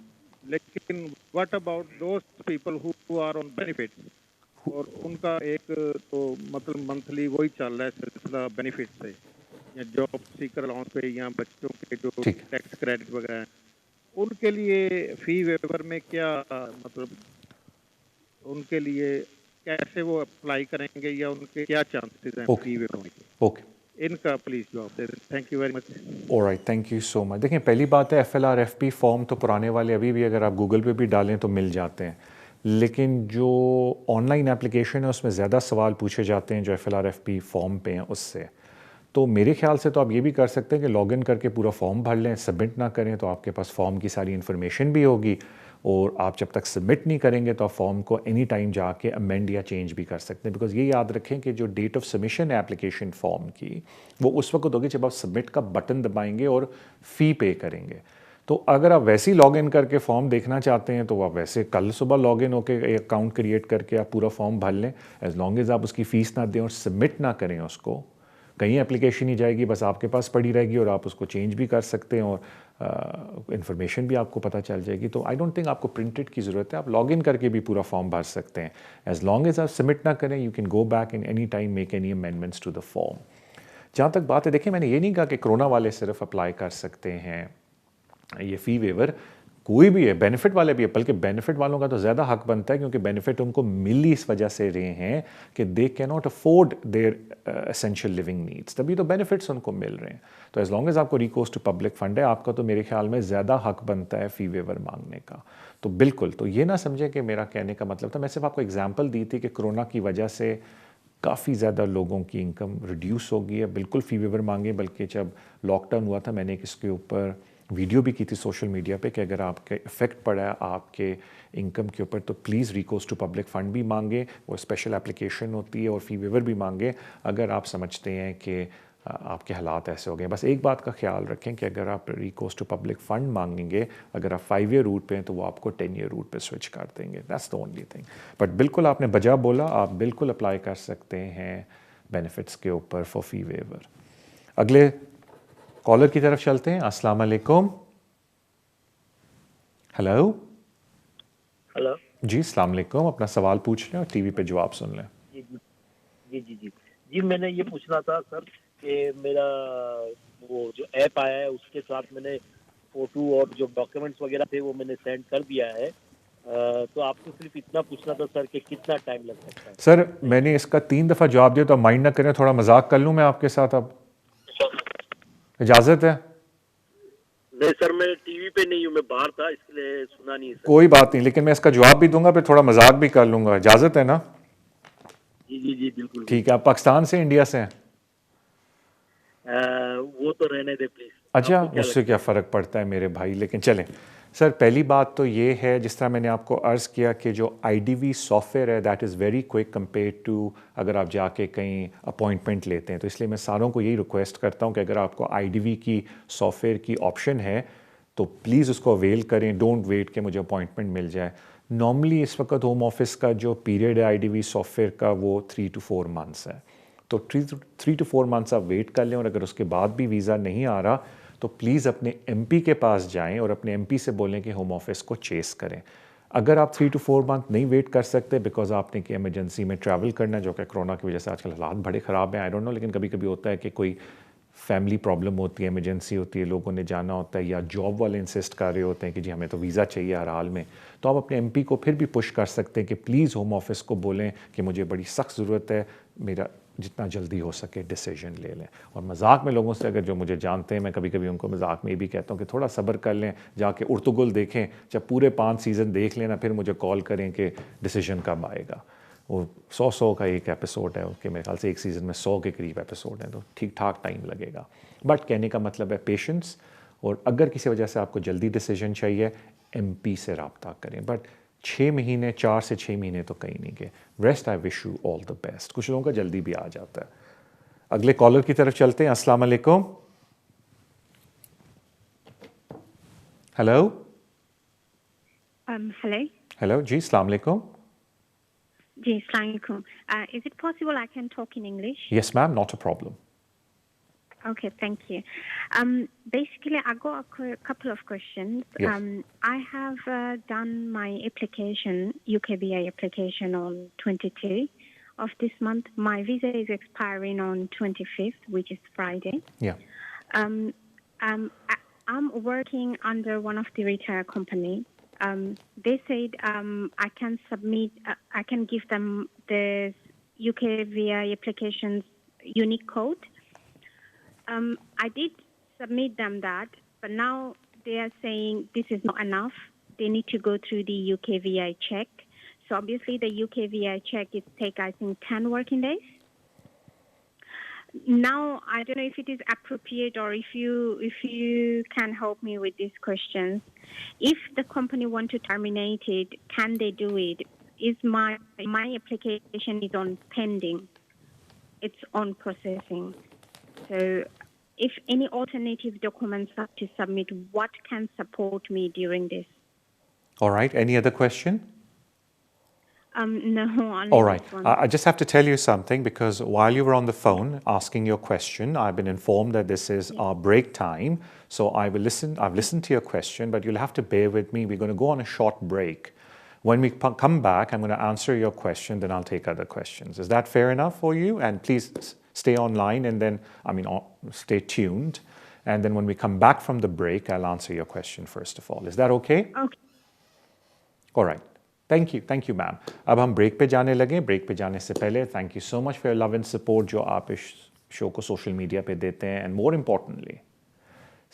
लेकिन what about those people who are on benefits, और उनका एक तो मतलब मंथली वही चल रहा है सिलसिला बेनिफिट से, या जॉब सीकर अलाउंस पे, या बच्चों के जो ठीक। टैक्स क्रेडिट वगैरह हैं, उनके लिए फी वेवर में क्या मतलब उनके लिए कैसे वो अप्लाई करेंगे, या उनके क्या चांसेस हैं ओके, फी वेवर में? ओके, इनका प्लीज जवाब दे दें। Thank you very much. Alright, thank you so much. देखिए, पहली बात है FLRFP फॉर्म तो पुराने वाले अभी भी अगर आप गूगल पे भी डालें तो मिल जाते हैं, लेकिन जो ऑनलाइन एप्लीकेशन है उसमें ज़्यादा सवाल पूछे जाते हैं जो FLRFP फॉर्म पे हैं उससे। तो मेरे ख्याल से तो आप ये भी कर सकते हैं कि लॉगिन करके पूरा फॉर्म भर लें, सबमिट ना करें तो आपके पास फॉर्म की सारी इन्फॉर्मेशन भी होगी, और आप जब तक सबमिट नहीं करेंगे तो आप फॉर्म को एनी टाइम जाके अमेंड या चेंज भी कर सकते हैं। बिकॉज ये याद रखें कि जो डेट ऑफ सबमिशन है एप्लीकेशन फॉर्म की, वो उस वक्त होगी जब आप सबमिट का बटन दबाएंगे और फ़ी पे करेंगे। तो अगर आप वैसे ही लॉगिन करके फॉर्म देखना चाहते हैं तो आप वैसे कल सुबह लॉगिन होकर एक अकाउंट क्रिएट करके आप पूरा फॉर्म भर लें, एज लॉन्ग एज आप उसकी फ़ीस ना दें और सबमिट ना करें उसको। कहीं एप्लीकेशन ही जाएगी, बस आपके पास पड़ी रहेगी और आप उसको चेंज भी कर सकते हैं और इन्फॉर्मेशन भी आपको पता चल जाएगी। तो आई डोंट थिंक आपको प्रिंटेड की ज़रूरत है, आप लॉगिन करके भी पूरा फॉर्म भर सकते हैं। एज लॉन्ग एज आप सबमिट ना करें, you can go back in any time make any amendments to the form. जहाँ तक बात है, देखिए मैंने ये नहीं कहा कि कोरोना वाले सिर्फ अप्लाई कर सकते हैं ये फ़ी वेवर, कोई भी है, बेनिफिट वाले भी है, बल्कि बेनिफिट वालों का तो ज़्यादा हक बनता है क्योंकि बेनिफिट उनको मिल ही इस वजह से रहे हैं कि they can not afford their essential living needs, तभी तो बेनिफिट्स उनको मिल रहे हैं। तो एज लॉन्ग एज आपको रिकोर्स टू पब्लिक फंड है, आपका तो मेरे ख्याल में ज़्यादा हक बनता है फ़ी वेवर मांगने का। तो बिल्कुल, तो ये ना समझें कि मेरा कहने का मतलब था, मैं सिर्फ आपको एग्जाम्पल दी थी कि कोरोना की वजह से काफ़ी ज़्यादा लोगों की इनकम रिड्यूस हो गई है, बिल्कुल फ़ी वेवर मांगे। बल्कि जब लॉकडाउन हुआ था मैंने इसके ऊपर वीडियो भी की थी सोशल मीडिया पे कि अगर आपके इफ़ेक्ट पड़ा है आपके इनकम के ऊपर तो please recourse to public fund भी मांगे, वो स्पेशल एप्लीकेशन होती है, और फ़ी वेवर भी मांगे अगर आप समझते हैं कि आपके हालात ऐसे हो गए। बस एक बात का ख्याल रखें कि अगर आप रिकोर्स टू पब्लिक फ़ंड मांगेंगे, अगर आप 5 ईयर रूट पे हैं तो वो आपको 10 ईयर रूट पे स्विच कर देंगे। That's the only thing. But बिल्कुल आपने बजा बोला, आप बिल्कुल अप्लाई कर सकते हैं बेनिफिट्स के ऊपर फॉर फ़ी वेवर। अगले कॉलर की तरफ चलते हैं। अस्सलाम वालेकुम। हेलो। हेलो जी, अस्सलाम वालेकुम। अपना सवाल पूछ लें और टीवी पे जवाब सुन लें। जी जी जी जी जी जी मैंने ये पूछना था सर कि मेरा वो जो ऐप आया है उसके साथ मैंने फोटो और जो डॉक्यूमेंट्स वगैरह थे वो मैंने सेंड कर दिया है। तो आपसे सिर्फ इतना पूछना था सर कि कितना टाइम लग सकता है। सर मैंने इसका 3 दफ़ा जवाब दिया तो माइंड ना करें, थोड़ा मजाक कर लूँ मैं आपके साथ, अब इजाज़त है? नहीं सर, मैं टीवी पे नहीं हूँ, मैं बाहर था इसलिए सुना नहीं सर। कोई बात नहीं, लेकिन मैं इसका जवाब भी दूंगा, फिर थोड़ा मजाक भी कर लूंगा। इजाज़त है ना? जी जी जी बिल्कुल ठीक है। आप पाकिस्तान से इंडिया से हैं? वो तो रहने दे प्लीज। अच्छा, आपको क्या उससे लगता क्या फ़र्क पड़ता है मेरे भाई, लेकिन चलें। सर पहली बात तो ये है, जिस तरह मैंने आपको अर्ज़ किया कि जो IDV सॉफ्टवेयर है that is very quick compare to अगर आप जाके कहीं अपॉइंटमेंट लेते हैं। तो इसलिए मैं सारों को यही रिक्वेस्ट करता हूँ कि अगर आपको IDV की सॉफ्टवेयर की ऑप्शन है तो प्लीज़ उसको अवेल करें। डोंट वेट कि मुझे अपॉइंटमेंट मिल जाए। नॉर्मली इस वक्त होम ऑफिस का जो पीरियड है IDV सॉफ्टवेयर का वो 3 to 4 मंथ्स है। तो 3 to 4 मंथ्स आप वेट कर लें, और अगर उसके बाद भी वीज़ा नहीं आ रहा तो प्लीज़ अपने MP के पास जाएं और अपने MP से बोलें कि होम ऑफिस को चेस करें। अगर आप 3 to 4 मंथ नहीं वेट कर सकते बिकॉज आपने कि एमरजेंसी में ट्रैवल करना है, जो कि कोरोना की वजह से आजकल हालात बड़े ख़राब हैं, आई डोंट नो, लेकिन कभी कभी होता है कि कोई फैमिली प्रॉब्लम होती है, इमरजेंसी होती है, लोगों ने जाना होता है, या जॉब वाले इंसिस्ट कर रहे होते हैं कि जी हमें तो वीज़ा चाहिए हर हाल में, तो आप अपने MP को फिर भी पुश कर सकते हैं कि प्लीज़ होम ऑफिस को बोलें कि मुझे बड़ी सख्त ज़रूरत है, मेरा जितना जल्दी हो सके डिसीजन ले लें। और मजाक में लोगों से, अगर जो मुझे जानते हैं, मैं कभी कभी उनको मजाक में भी कहता हूँ कि थोड़ा सब्र कर लें, जाके उर्तुगुल देखें, जब पूरे 5 सीज़न देख लेना फिर मुझे कॉल करें कि डिसीजन कब आएगा। वो 100 का एक एपिसोड है, उसके मेरे ख्याल से एक सीज़न में 100 के करीब एपिसोड हैं, तो ठीक ठाक टाइम लगेगा। बट कहने का मतलब है पेशेंस, और अगर किसी वजह से आपको जल्दी डिसीजन चाहिए MP से रब्ता करें। बट 6 महीने, 4 से 6 महीने तो कहीं नहीं गए। Rest I wish you all the best. कुछ लोगों का जल्दी भी आ जाता है। अगले कॉलर की तरफ चलते हैं। अस्सलाम वालेकुम। हेलो। Hello. हेलो जी, अस्सलाम वालेकुम। Ji, Assalamualaikum. Is it possible I can talk in English? Yes ma'am, not a problem. Okay, thank you. Basically, I got a couple of questions. Yes. I have done my application, UKVI application, on 22 of this month. My visa is expiring on 25th, which is Friday. Yeah. I'm working under one of the retail company. They said I can submit, I can give them the UKVI application's unique code. I did submit them that, but now they are saying this is not enough. They need to go through the UKVI check. So obviously the UKVI check is take, I think, 10 working days. Now, I don't know if it is appropriate or if you can help me with these questions. If the company want to terminate it, can they do it? Is my application is on pending. It's on processing. So if any alternative documents are to submit, what can support me during this? All right. Any other question? No. All right. I just have to tell you something, because while you were on the phone asking your question, I've been informed that this is our break time. So I've listened to your question, but you'll have to bear with me. We're going to go on a short break. When we come back, I'm going to answer your question, then I'll take other questions. Is that fair enough for you? And please stay online and then, stay tuned. And then when we come back from the break, I'll answer your question first of all. Is that okay? Okay. All right. Thank you ma'am. अब हम break पे जाने लगे। Break पे जाने से पहले thank you so much for your love and support जो आप इस शो को सोशल मीडिया पे देते हैं। एंड मोर इम्पॉर्टेंटली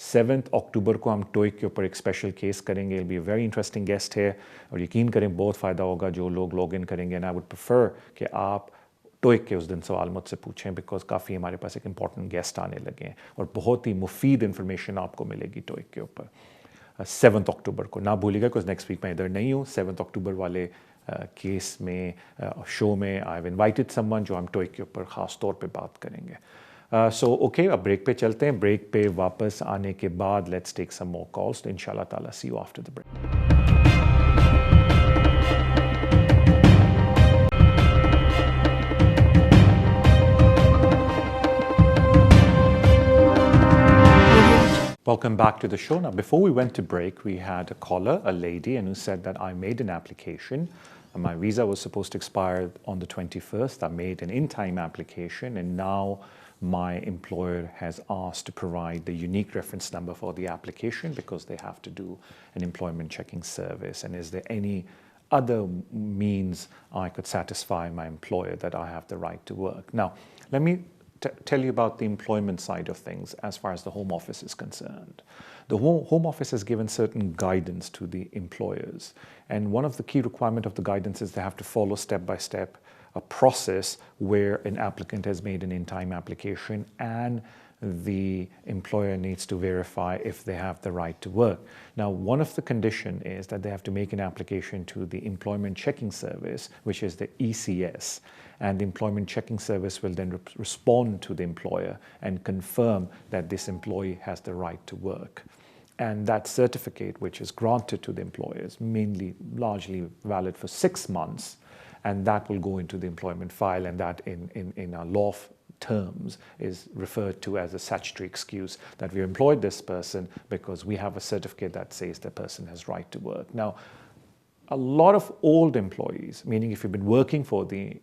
7 अक्टूबर को हम टोइक के ऊपर एक स्पेशल केस करेंगे। It be a very interesting guest है और यकीन करें बहुत फ़ायदा होगा जो लोग लॉग इन करेंगे। एंड आई वुड प्रेफर कि आप टोइक के उस दिन सवाल मुझसे पूछें, बिकॉज काफ़ी हमारे पास एक इंपॉर्टेंट गेस्ट आने लगे हैं और बहुत ही मुफीद इन्फॉर्मेशन आपको मिलेगी टोइक के ऊपर। 7 अक्टूबर को ना भूलिएगा, बिकॉज नेक्स्ट वीक मैं इधर नहीं हूँ। 7 अक्टूबर वाले केस में शो में आई हैव इनवाइटेड समवन जो हम टोइक के ऊपर ख़ास तौर पे बात करेंगे। सो ओके, अब ब्रेक पे चलते हैं। ब्रेक पे वापस आने के बाद let's take some more calls. तो इंशाल्लाह ताला see you after the break. Welcome back to the show. Now, before we went to break, we had a caller, a lady, and who said that I made an application. And my visa was supposed to expire on the 21st. I made an in-time application, and now my employer has asked to provide the unique reference number for the application because they have to do an employment checking service. And is there any other means I could satisfy my employer that I have the right to work? Now, let me tell you about the employment side of things as far as the Home Office is concerned. The Home Office has given certain guidance to the employers, and one of the key requirements of the guidance is they have to follow step by step a process where an applicant has made an in-time application and the employer needs to verify if they have the right to work. Now, one of the conditions is that they have to make an application to the Employment Checking Service, which is the ECS, and the Employment Checking Service will then respond to the employer and confirm that this employee has the right to work. And that certificate, which is granted to the employers, largely valid for 6 months, and that will go into the employment file, and that in our law terms is referred to as a statutory excuse that we employed this person because we have a certificate that says the person has right to work. Now, a lot of old employees, meaning if you've been working for the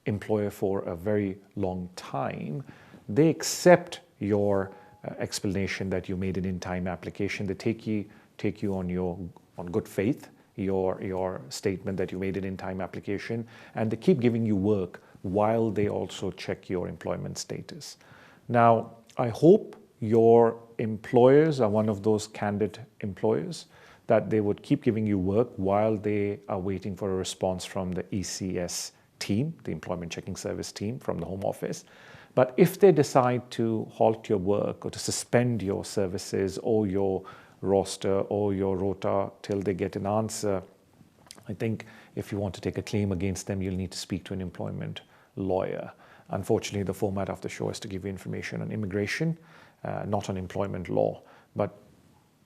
employer for a very long time, they accept your explanation that you made an in-time application. They take you on good faith, your statement that you made an in-time application, and they keep giving you work while they also check your employment status. Now, I hope your employers are one of those candid employers that they would keep giving you work while they are waiting for a response from the ECS team, the Employment Checking Service team from the Home Office. But if they decide to halt your work or to suspend your services or your roster or your rota till they get an answer I think if you want to take a claim against them, you'll need to speak to an employment lawyer. Unfortunately, the format of the show is to give you information on immigration, not on employment law. But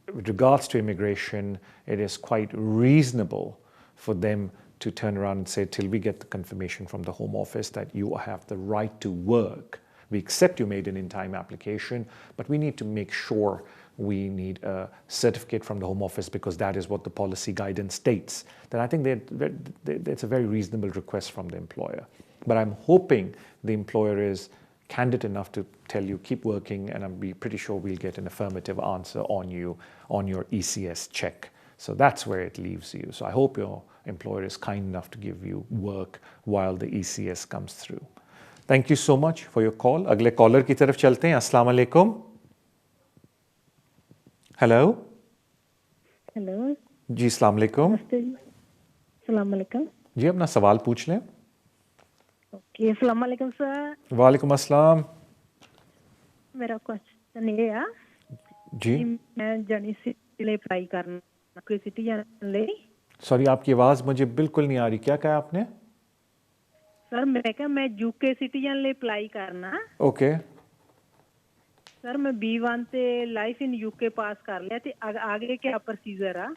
with regards to immigration, it is quite reasonable for them to turn around and say, till we get the confirmation from the Home Office that you have the right to work, we accept you made an in-time application, but we need to make sure we need a certificate from the Home Office because that is what the policy guidance states. Then I think it's a very reasonable request from the employer. But I'm hoping the employer is candid enough to tell you, keep working, and I'm pretty sure we'll get an affirmative answer on you on your ECS check. So that's where it leaves you. So I hope your employer is kind enough to give you work while the ECS comes through. Thank you so much for your call. अगले caller की तरफ चलते हैं. अस्सलाम वालेकुम. Hello. Hello जी अस्सलाम वालेकुम. नमस्ते जी. अस्सलाम वालेकुम. जी अपना सवाल पूछ लें. ओके अस्सलाम वालेकुम सर. वालेकुम अस्सलाम. मेरा क्वेश्चन ये है जी मैं जर्नी से अप्लाई करना कोई सिटीजन ले. सॉरी आपकी आवाज़ मुझे बिल्कुल नहीं आ रही. क्या कहा आपने? सर मैं क्या मैं यूके सिटीजन ले अप्लाई करना. ओके सर मैं B1 ते लाइफ इन यूके पास कर लिया ते आगे क्या प्रोसीजर है?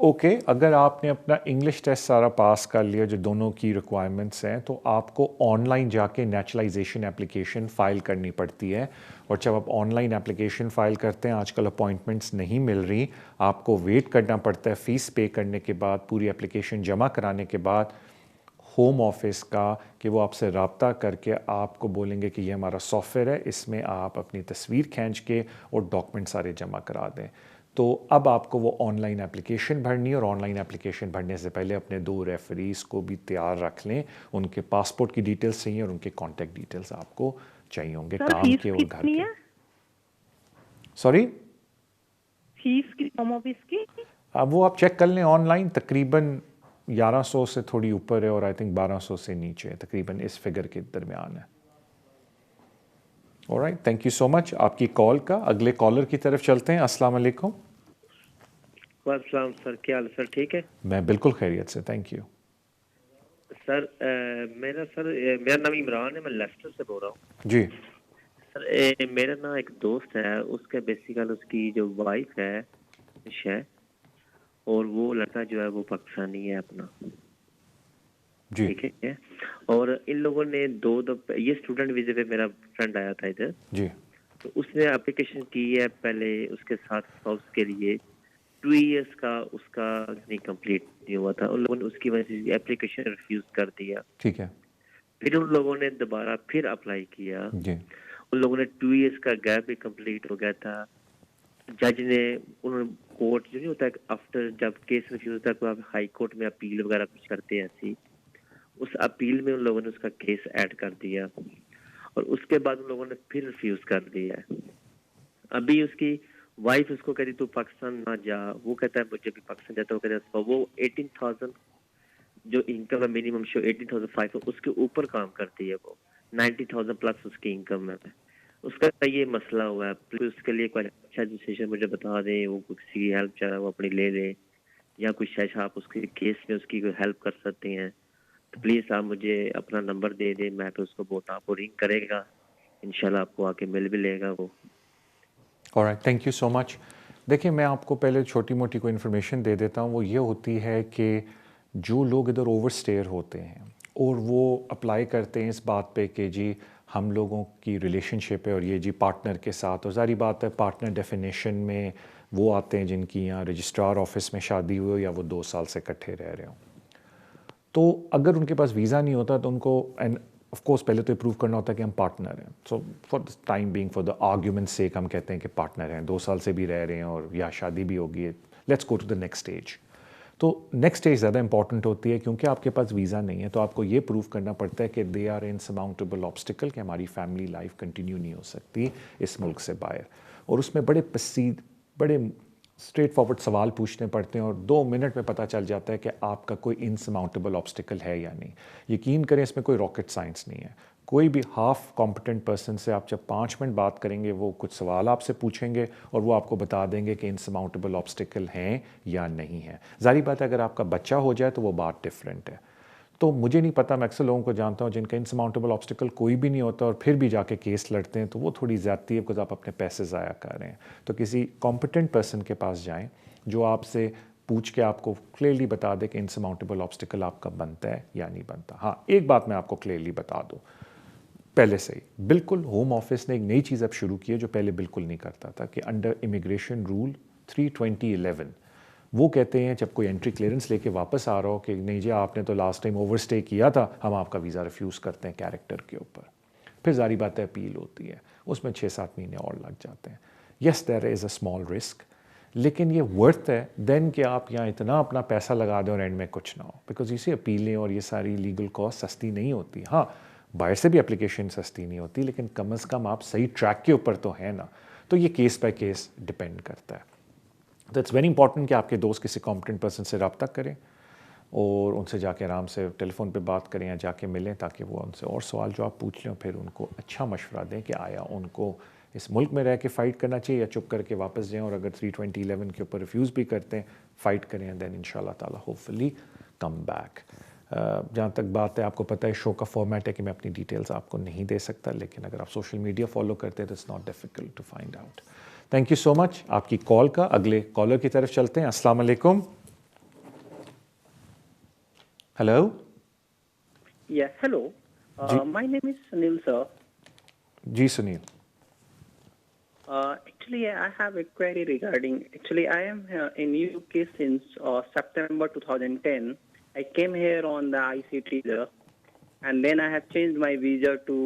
ओके अगर आपने अपना इंग्लिश टेस्ट सारा पास कर लिया जो दोनों की रिक्वायरमेंट्स हैं तो आपको ऑनलाइन जाके नेचुरलाइजेशन एप्लीकेशन फ़ाइल करनी पड़ती है. और जब आप ऑनलाइन एप्लीकेशन फ़ाइल करते हैं आजकल अपॉइंटमेंट्स नहीं मिल रही, आपको वेट करना पड़ता है फ़ीस पे करने के बाद, पूरी एप्लीकेशन जमा कराने के बाद होम ऑफिस का कि वो आपसे रब्ता करके आपको बोलेंगे कि ये हमारा सॉफ्टवेयर है, इसमें आप अपनी तस्वीर खींच के और डॉक्यूमेंट सारे जमा करा दें. तो अब आपको वो ऑनलाइन एप्लीकेशन भरनी है और ऑनलाइन एप्लीकेशन भरने से पहले अपने 2 रेफरीज को भी तैयार रख लें. उनके पासपोर्ट की डिटेल्स चाहिए और उनके कॉन्टैक्ट डिटेल्स आपको चाहिए होंगे काम के और घर के. सॉरी फीस की होम ऑफिस की अब वो आप चेक कर लें ऑनलाइन. तकरीबन 1100 से थोड़ी ऊपर है और आई थिंक 1200 से नीचे है, तकरीबन इस फिगर के दरमियान है. Alright thank you so much आपकी कॉल का. अगले कॉलर की तरफ चलते हैं. अस्सलाम वालेकुम. वालेकुम सर, क्या हाल सर? ठीक है. मैं बिल्कुल खैरियत से, थैंक यू. सर मेरा नाम इमरान है, मैं लेस्टर से बोल रहा हूँ. जी सर मेरा ना एक दोस्त है, उसका बेसिकल उसकी जो वाइफ है और वो लड़का जो है वो पाकिस्तानी है अपना. जी ठीक है. और इन लोगों ने ये स्टूडेंट वीजे पे मेरा फ्रेंड आया था इधर. जी तो उसने एप्लीकेशन की है पहले उसके साथ स्पाउस के लिए. 2 इयर्स का उसका नहीं कंप्लीट नहीं हुआ था. उन लोगों ने उसकी वजह से एप्लीकेशन रिफ्यूज कर दिया. ठीक है. फिर उन लोगों ने दोबारा फिर अप्लाई किया. जी उन लोगों ने 2 इयर्स का गैप भी कंप्लीट हो गया था. जज ने उन्होंने कोर्ट जो नहीं होता आफ्टर जब केस रिफ्यूज होता है तो आप हाई कोर्ट में अपील वगैरह कुछ करते हैं ऐसी, उस अपील में उन लोगों ने उसका केस ऐड कर दिया और उसके बाद उन लोगों ने फिर रिफ्यूज कर दिया. अभी उसकी वाइफ उसको कहती तू पाकिस्तान ना जा, वो कहता है मुझे भी पाकिस्तान जाता है. वो कहता है वो 18,000 जो इनकम है मिनिमम शो 18,500 उसके ऊपर काम करती है. वो 90,000 प्लस उसकी इनकम है. उसका ये मसला हुआ है. प्लीज उसके लिए कोई अच्छा डिसीजन मुझे बता दें. वो किसी की हेल्प चाह रहा है वो अपनी ले ले या कुछ ऐसा आप उसके केस में उसकी कोई हेल्प कर सकते हैं तो प्लीज़ आप मुझे अपना नंबर दे दें. मैं तो उसको बोलता आपको रिंग करेगा, इंशाल्लाह आपको आके मिल भी लेगा वो. Alright thank you so much. देखिए मैं आपको पहले छोटी मोटी कोई इन्फॉर्मेशन दे देता हूँ. वो ये होती है कि जो लोग इधर ओवरस्टेयर होते हैं और वो अप्लाई करते हैं इस बात पे कि जी हम लोगों की रिलेशनशिप है और ये जी पार्टनर के साथ, और सारी बात है पार्टनर डेफिनेशन में वो आते हैं जिनकी यहाँ रजिस्ट्रार ऑफिस में शादी हुई हो या वो 2 साल से इकट्ठे रह रहे हों. तो अगर उनके पास वीज़ा नहीं होता तो उनको एंड ऑफ कोर्स पहले तो प्रूव करना होता है कि हम पार्टनर हैं. So for the time being for the argument sake हम कहते हैं कि पार्टनर हैं, 2 साल से भी रह रहे हैं और या शादी भी होगी. Let's go to the next stage. तो नेक्स्ट स्टेज ज़्यादा इंपॉर्टेंट होती है क्योंकि आपके पास वीज़ा नहीं है तो आपको ये प्रूव करना पड़ता है कि दे आर इनसरमाउंटेबल ऑब्स्टिकल कि हमारी फैमिली लाइफ कंटिन्यू नहीं हो सकती इस मुल्क से बाहर. और उसमें बड़े स्ट्रेट फॉरवर्ड सवाल पूछने पड़ते हैं और 2 मिनट में पता चल जाता है कि आपका कोई इनसरमाउंटेबल ऑब्स्टिकल है या नहीं. यकीन करें इसमें कोई रॉकेट साइंस नहीं है. कोई भी हाफ कॉम्पिटेंट पर्सन से आप जब 5 मिनट बात करेंगे, वो कुछ सवाल आपसे पूछेंगे और वो आपको बता देंगे कि इनसमाउंटेबल ऑब्स्टिकल हैं या नहीं है। जाहिर बात है अगर आपका बच्चा हो जाए तो वो बात डिफरेंट है। तो मुझे नहीं पता, मैं अक्सर लोगों को जानता हूँ जिनका इनसमाउंटेबल ऑब्स्टिकल कोई भी नहीं होता और फिर भी जाके केस लड़ते हैं, तो वो थोड़ी ज़्यादती है बिकॉज आप अपने पैसे ज़ाया कर रहे हैं। तो किसी कॉम्पिटेंट पर्सन के पास जाएँ जो आपसे पूछ के आपको क्लियरली बता दे कि इनसमाउंटेबल ऑब्स्टिकल आपका बनता है या नहीं बनता। हाँ, एक बात मैं आपको क्लियरली बता दूँ पहले से ही, बिल्कुल होम ऑफिस ने एक नई चीज़ अब शुरू की है जो पहले बिल्कुल नहीं करता था, कि अंडर इमिग्रेशन रूल 32011 वो कहते हैं जब कोई एंट्री क्लियरेंस लेके वापस आ रहा हो कि नहीं जी आपने तो लास्ट टाइम ओवरस्टे किया था, हम आपका वीज़ा रिफ्यूज़ करते हैं कैरेक्टर के ऊपर। फिर जारी बात है अपील होती है, उसमें 6-7 महीने और लग जाते हैं। Yes there is a small risk, लेकिन ये वर्थ है देन कि आप यहाँ इतना अपना पैसा लगा दें और एंड में कुछ ना हो, बिकॉज इसे अपीलें और ये सारी लीगल कॉस्ट सस्ती नहीं होती। हाँ, बाहर से भी एप्लीकेशन सस्ती नहीं होती, लेकिन कम से कम आप सही ट्रैक के ऊपर तो है ना। तो ये केस बाय केस डिपेंड करता है। तो इट्स वेरी इंपॉर्टेंट कि आपके दोस्त किसी कॉम्पिटेंट पर्सन से रब्ता करें और उनसे जाके आराम से टेलीफोन पे बात करें या जाके मिलें, ताकि वो उनसे और सवाल जो आप पूछ लें, फिर उनको अच्छा मशवरा दें कि आया उनको इस मुल्क में रह के फ़ाइट करना चाहिए या चुप करके वापस जाएं, और अगर 32011 के ऊपर रिफ्यूज़ भी करते हैं फ़ाइट करें एंड देन इंशाल्लाह ताला होपफुली कम बैक। जहाँ तक बात है, आपको पता है शो का फॉर्मेट है कि मैं अपनी डिटेल्स आपको नहीं दे सकता, लेकिन अगर आप सोशल मीडिया फॉलो करते हैं तो it's not difficult to find out. Thank you so much आपकी कॉल का। अगले कॉलर की तरफ चलते हैं। अस्सलाम वालेकुम। Hello. Yeah, hello. My name is Sunil, sir. जी Sunil. Actually, I have a query regarding. Actually, I am in UK since September 2010. I came here on the ICT visa, and then I have changed my visa to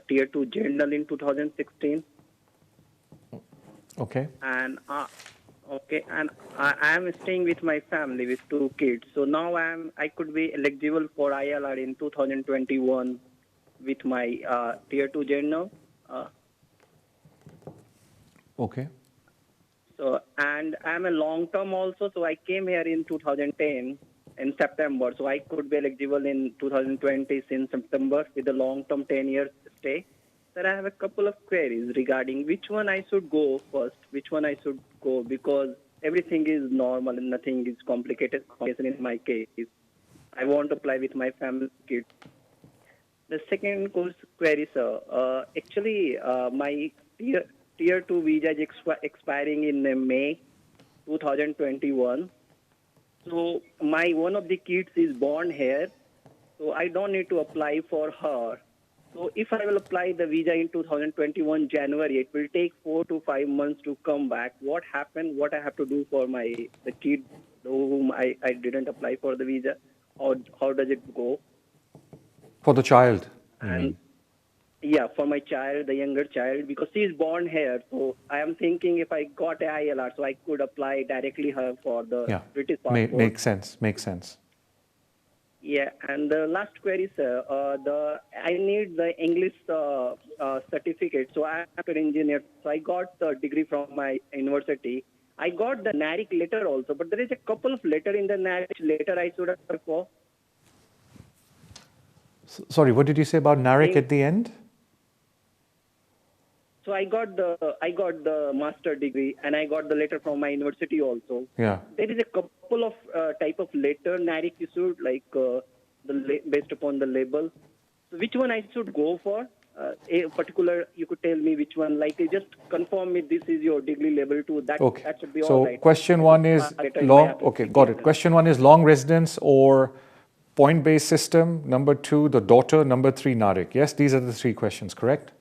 Tier 2 General in 2016. Okay. And I am staying with my family with 2 kids. So now I could be eligible for ILR in 2021 with my Tier 2 General. Okay. So, and I'm a long term also, so I came here in 2010 in September, so I could be eligible in 2020 since September with a long term 10 years stay. Sir, I have a couple of queries regarding which one I should go first, which one I should go, because everything is normal and nothing is complicated in my case. I want to apply with my family kids. The second query, sir, actually my Tier 2 visa is expiring in May 2021. So one of the kids is born here, so I don't need to apply for her. So if I will apply the visa in 2021 January, it will take 4 to 5 months to come back. What happened? What I have to do for the kid whom I didn't apply for the visa? How does it go? For the child. And yeah, for my child, the younger child, because she is born here. So I am thinking if I got a ILR, so I could apply directly her for the British passport. Makes sense. Makes sense. Yeah, and the last query, sir, I need the English certificate. So I am an engineer. So I got the degree from my university. I got the NARIC letter also, but there is a couple of letters in the NARIC letter I should apply for. Sorry, what did you say about NARIC at the end? So I got the master degree, and I got the letter from my university also. Yeah. There is a couple of type of letter NARIC issued, like based upon the label. So which one I should go for? A particular, you could tell me which one. Like, just confirm me this is your degree level 2. That should be all right. So question 1 is long. Okay, got it. Question 1 is long residence or point-based system. Number 2, the daughter. Number 3, NARIC. Yes, these are the 3 questions, correct?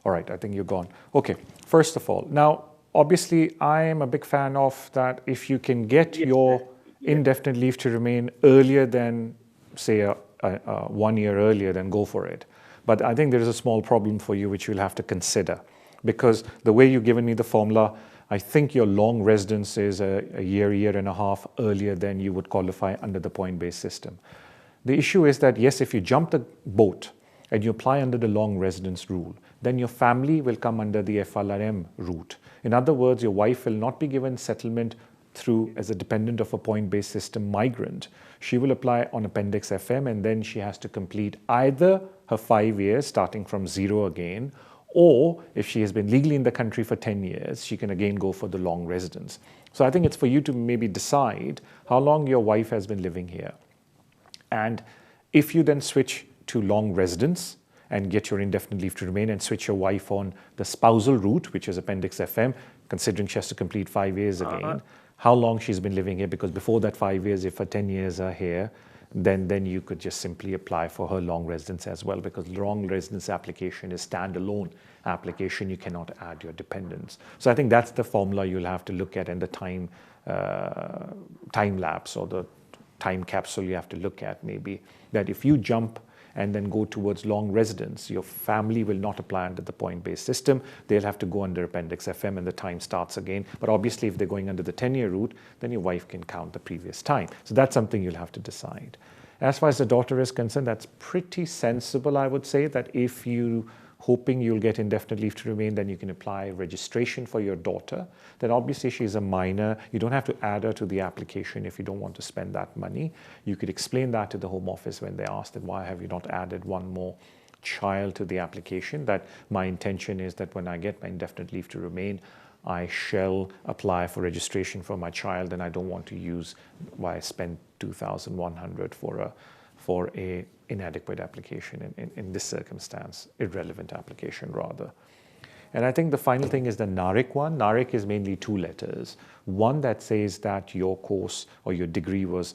All right, I think you're gone. Okay, first of all, now, obviously, I am a big fan of that. If you can get your indefinite leave to remain earlier than, say, 1 year earlier, then go for it. But I think there is a small problem for you, which you'll have to consider. Because the way you've given me the formula, I think your long residence is a year and a half earlier than you would qualify under the point-based system. The issue is that, yes, if you jump the boat and you apply under the long residence rule, then your family will come under the FLRM route. In other words, your wife will not be given settlement through as a dependent of a point-based system migrant, she will apply on Appendix FM, and then she has to complete either her 5 years starting from zero again, or if she has been legally in the country for 10 years, she can again go for the long residence. So I think it's for you to maybe decide how long your wife has been living here. And if you then switch to long residence and get your indefinite leave to remain and switch your wife on the spousal route, which is Appendix FM, considering she has to complete 5 years again, how long she's been living here, because before that 5 years, if her 10 years are here, then you could just simply apply for her long residence as well, because long residence application is standalone application. You cannot add your dependents. So I think that's the formula you'll have to look at, and the time lapse or the time capsule you have to look at, maybe that if you jump and then go towards long residence, your family will not apply under the point-based system. They'll have to go under Appendix FM and the time starts again. But obviously, if they're going under the 10-year route, then your wife can count the previous time. So that's something you'll have to decide. As far as the daughter is concerned, that's pretty sensible, I would say, that if you hoping you'll get indefinite leave to remain, then you can apply registration for your daughter. Then obviously she's a minor. You don't have to add her to the application if you don't want to spend that money. You could explain that to the Home Office when they ask that why have you not added one more child to the application, that my intention is that when I get my indefinite leave to remain, I shall apply for registration for my child, and I don't want to use why I spend $2,100 for a inadequate application in this circumstance, irrelevant application rather. And I think the final thing is the NARIC one. NARIC is mainly 2 letters. One that says that your course or your degree was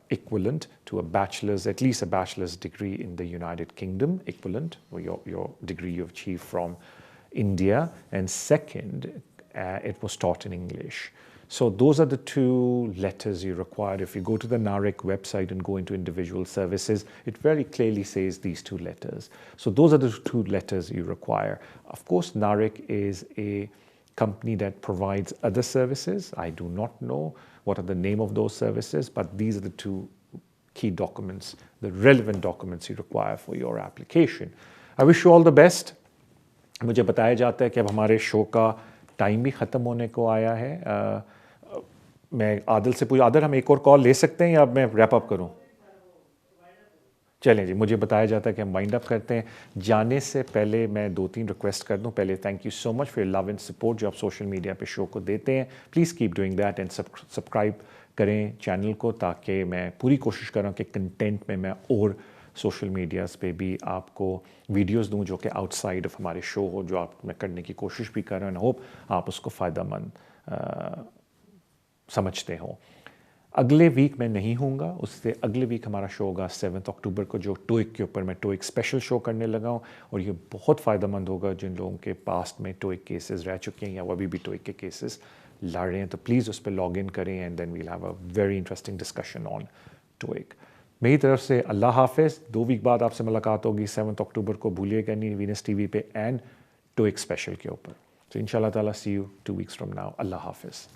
equivalent to a bachelor's, at least a bachelor's degree in the United Kingdom, equivalent, or your degree you achieved from India. And second, it was taught in English. So those are the 2 letters you require. If you go to the NARIC website and go into individual services, it very clearly says these 2 letters. So those are the 2 letters you require. Of course, NARIC is a company that provides other services. I do not know what are the name of those services, but these are the 2 key documents, the relevant documents you require for your application. I wish you all the best. मुझे बताया जाता है कि अब हमारे show का time भी ख़त्म होने को आया है. मैं आदिल से पूछा, आदिल हम एक और कॉल ले सकते हैं या अब मैं रैप अप करूं? चलें जी, मुझे बताया जाता है कि हम वाइंड अप करते हैं. जाने से पहले मैं 2-3 रिक्वेस्ट कर दूं. पहले thank you so much for your love and support जो आप सोशल मीडिया पे शो को देते हैं. Please keep doing that and subscribe करें चैनल को, ताकि मैं पूरी कोशिश करूँ कि कंटेंट में मैं और सोशल मीडियाज़ पे भी आपको वीडियोस दूं जो कि आउटसाइड ऑफ हमारे शो हो, जो आप मैं करने की कोशिश भी कर रहा हूँ. होप आप उसको फ़ायदेमंद समझते हो. अगले वीक मैं नहीं हूँगा, उससे अगले वीक हमारा शो होगा 7 अक्टूबर को, जो टोइक के ऊपर मैं टोइक स्पेशल शो करने लगा हूँ, और ये बहुत फ़ायदेमंद होगा जिन लोगों के पास्ट में टोइक केसेस रह चुके हैं या वो अभी भी टोइक के केसेस लड़ रहे हैं. तो प्लीज़ उस पर लॉग इन करें and then we'll have a very interesting discussion on topic. मेरी तरफ से अल्लाह हाफिज़. 2 वीक बाद आपसे मुलाकात होगी 7 अक्टूबर को. भूलिएगा नहीं, वीनस टीवी पे एंड टोइक स्पेशल के ऊपर. तो इंशाल्लाह ताला see you 2 weeks from now. अल्लाह हाफिज़.